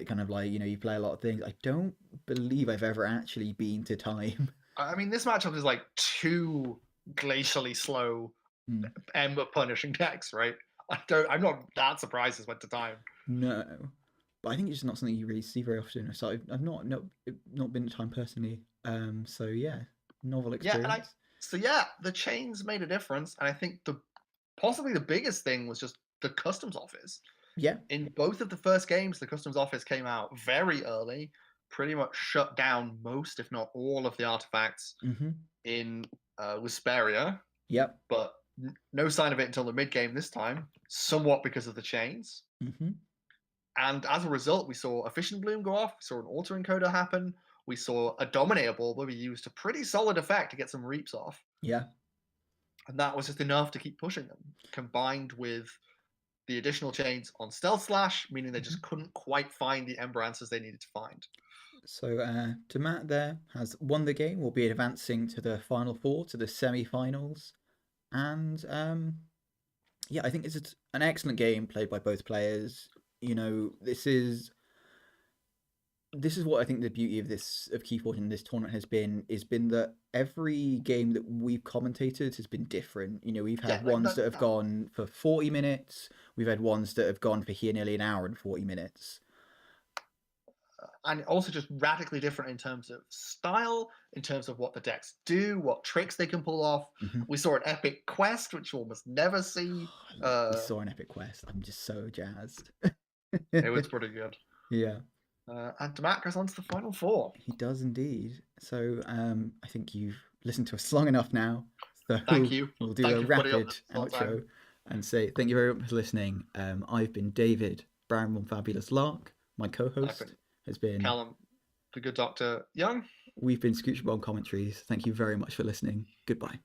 kind of like, you play a lot of things, I don't believe I've ever actually been to time. I mean, this matchup is like 2 glacially slow Ember punishing decks, right? I'm not that surprised this went to time. No. But I think it's just not something you really see very often. So I've not been to time personally. So yeah, novel experience. The chains made a difference, and I think possibly the biggest thing was just the customs office. Yeah. In both of the first games, the customs office came out very early, pretty much shut down most, if not all, of the artifacts in Wisperia. Yep. But no sign of it until the mid game this time, somewhat because of the chains. And as a result, we saw a Fission Bloom go off, we saw an Alter Encoder happen, we saw a Dominator Bauble be used a pretty solid effect to get some reaps off. Yeah. And that was just enough to keep pushing them, combined with the additional chains on StealthSlash, meaning they just couldn't quite find the Ember answers they needed to find. So Dammat there has won the game, will be advancing to the Final Four, to the semi-finals. And I think it's an excellent game played by both players. This is what I think the beauty of Keyforge in this tournament has been that every game that we've commentated has been different. We've had ones that have gone for 40 minutes. We've had ones that have gone for here nearly an hour and 40 minutes. And also just radically different in terms of style, in terms of what the decks do, what tricks they can pull off. We saw an epic quest, which you almost never see. We saw an epic quest. I'm just so jazzed. It was pretty good. Yeah. And Dammat goes on to the Final Four. He does indeed. So I think you've listened to us long enough now. So thank you. We'll do a rapid outro and say thank you very much for listening. I've been David, Baron Fabulous Lark. My co-host has been Callum, the good Dr. Young. We've been Scooch Bomb Commentaries. Thank you very much for listening. Goodbye.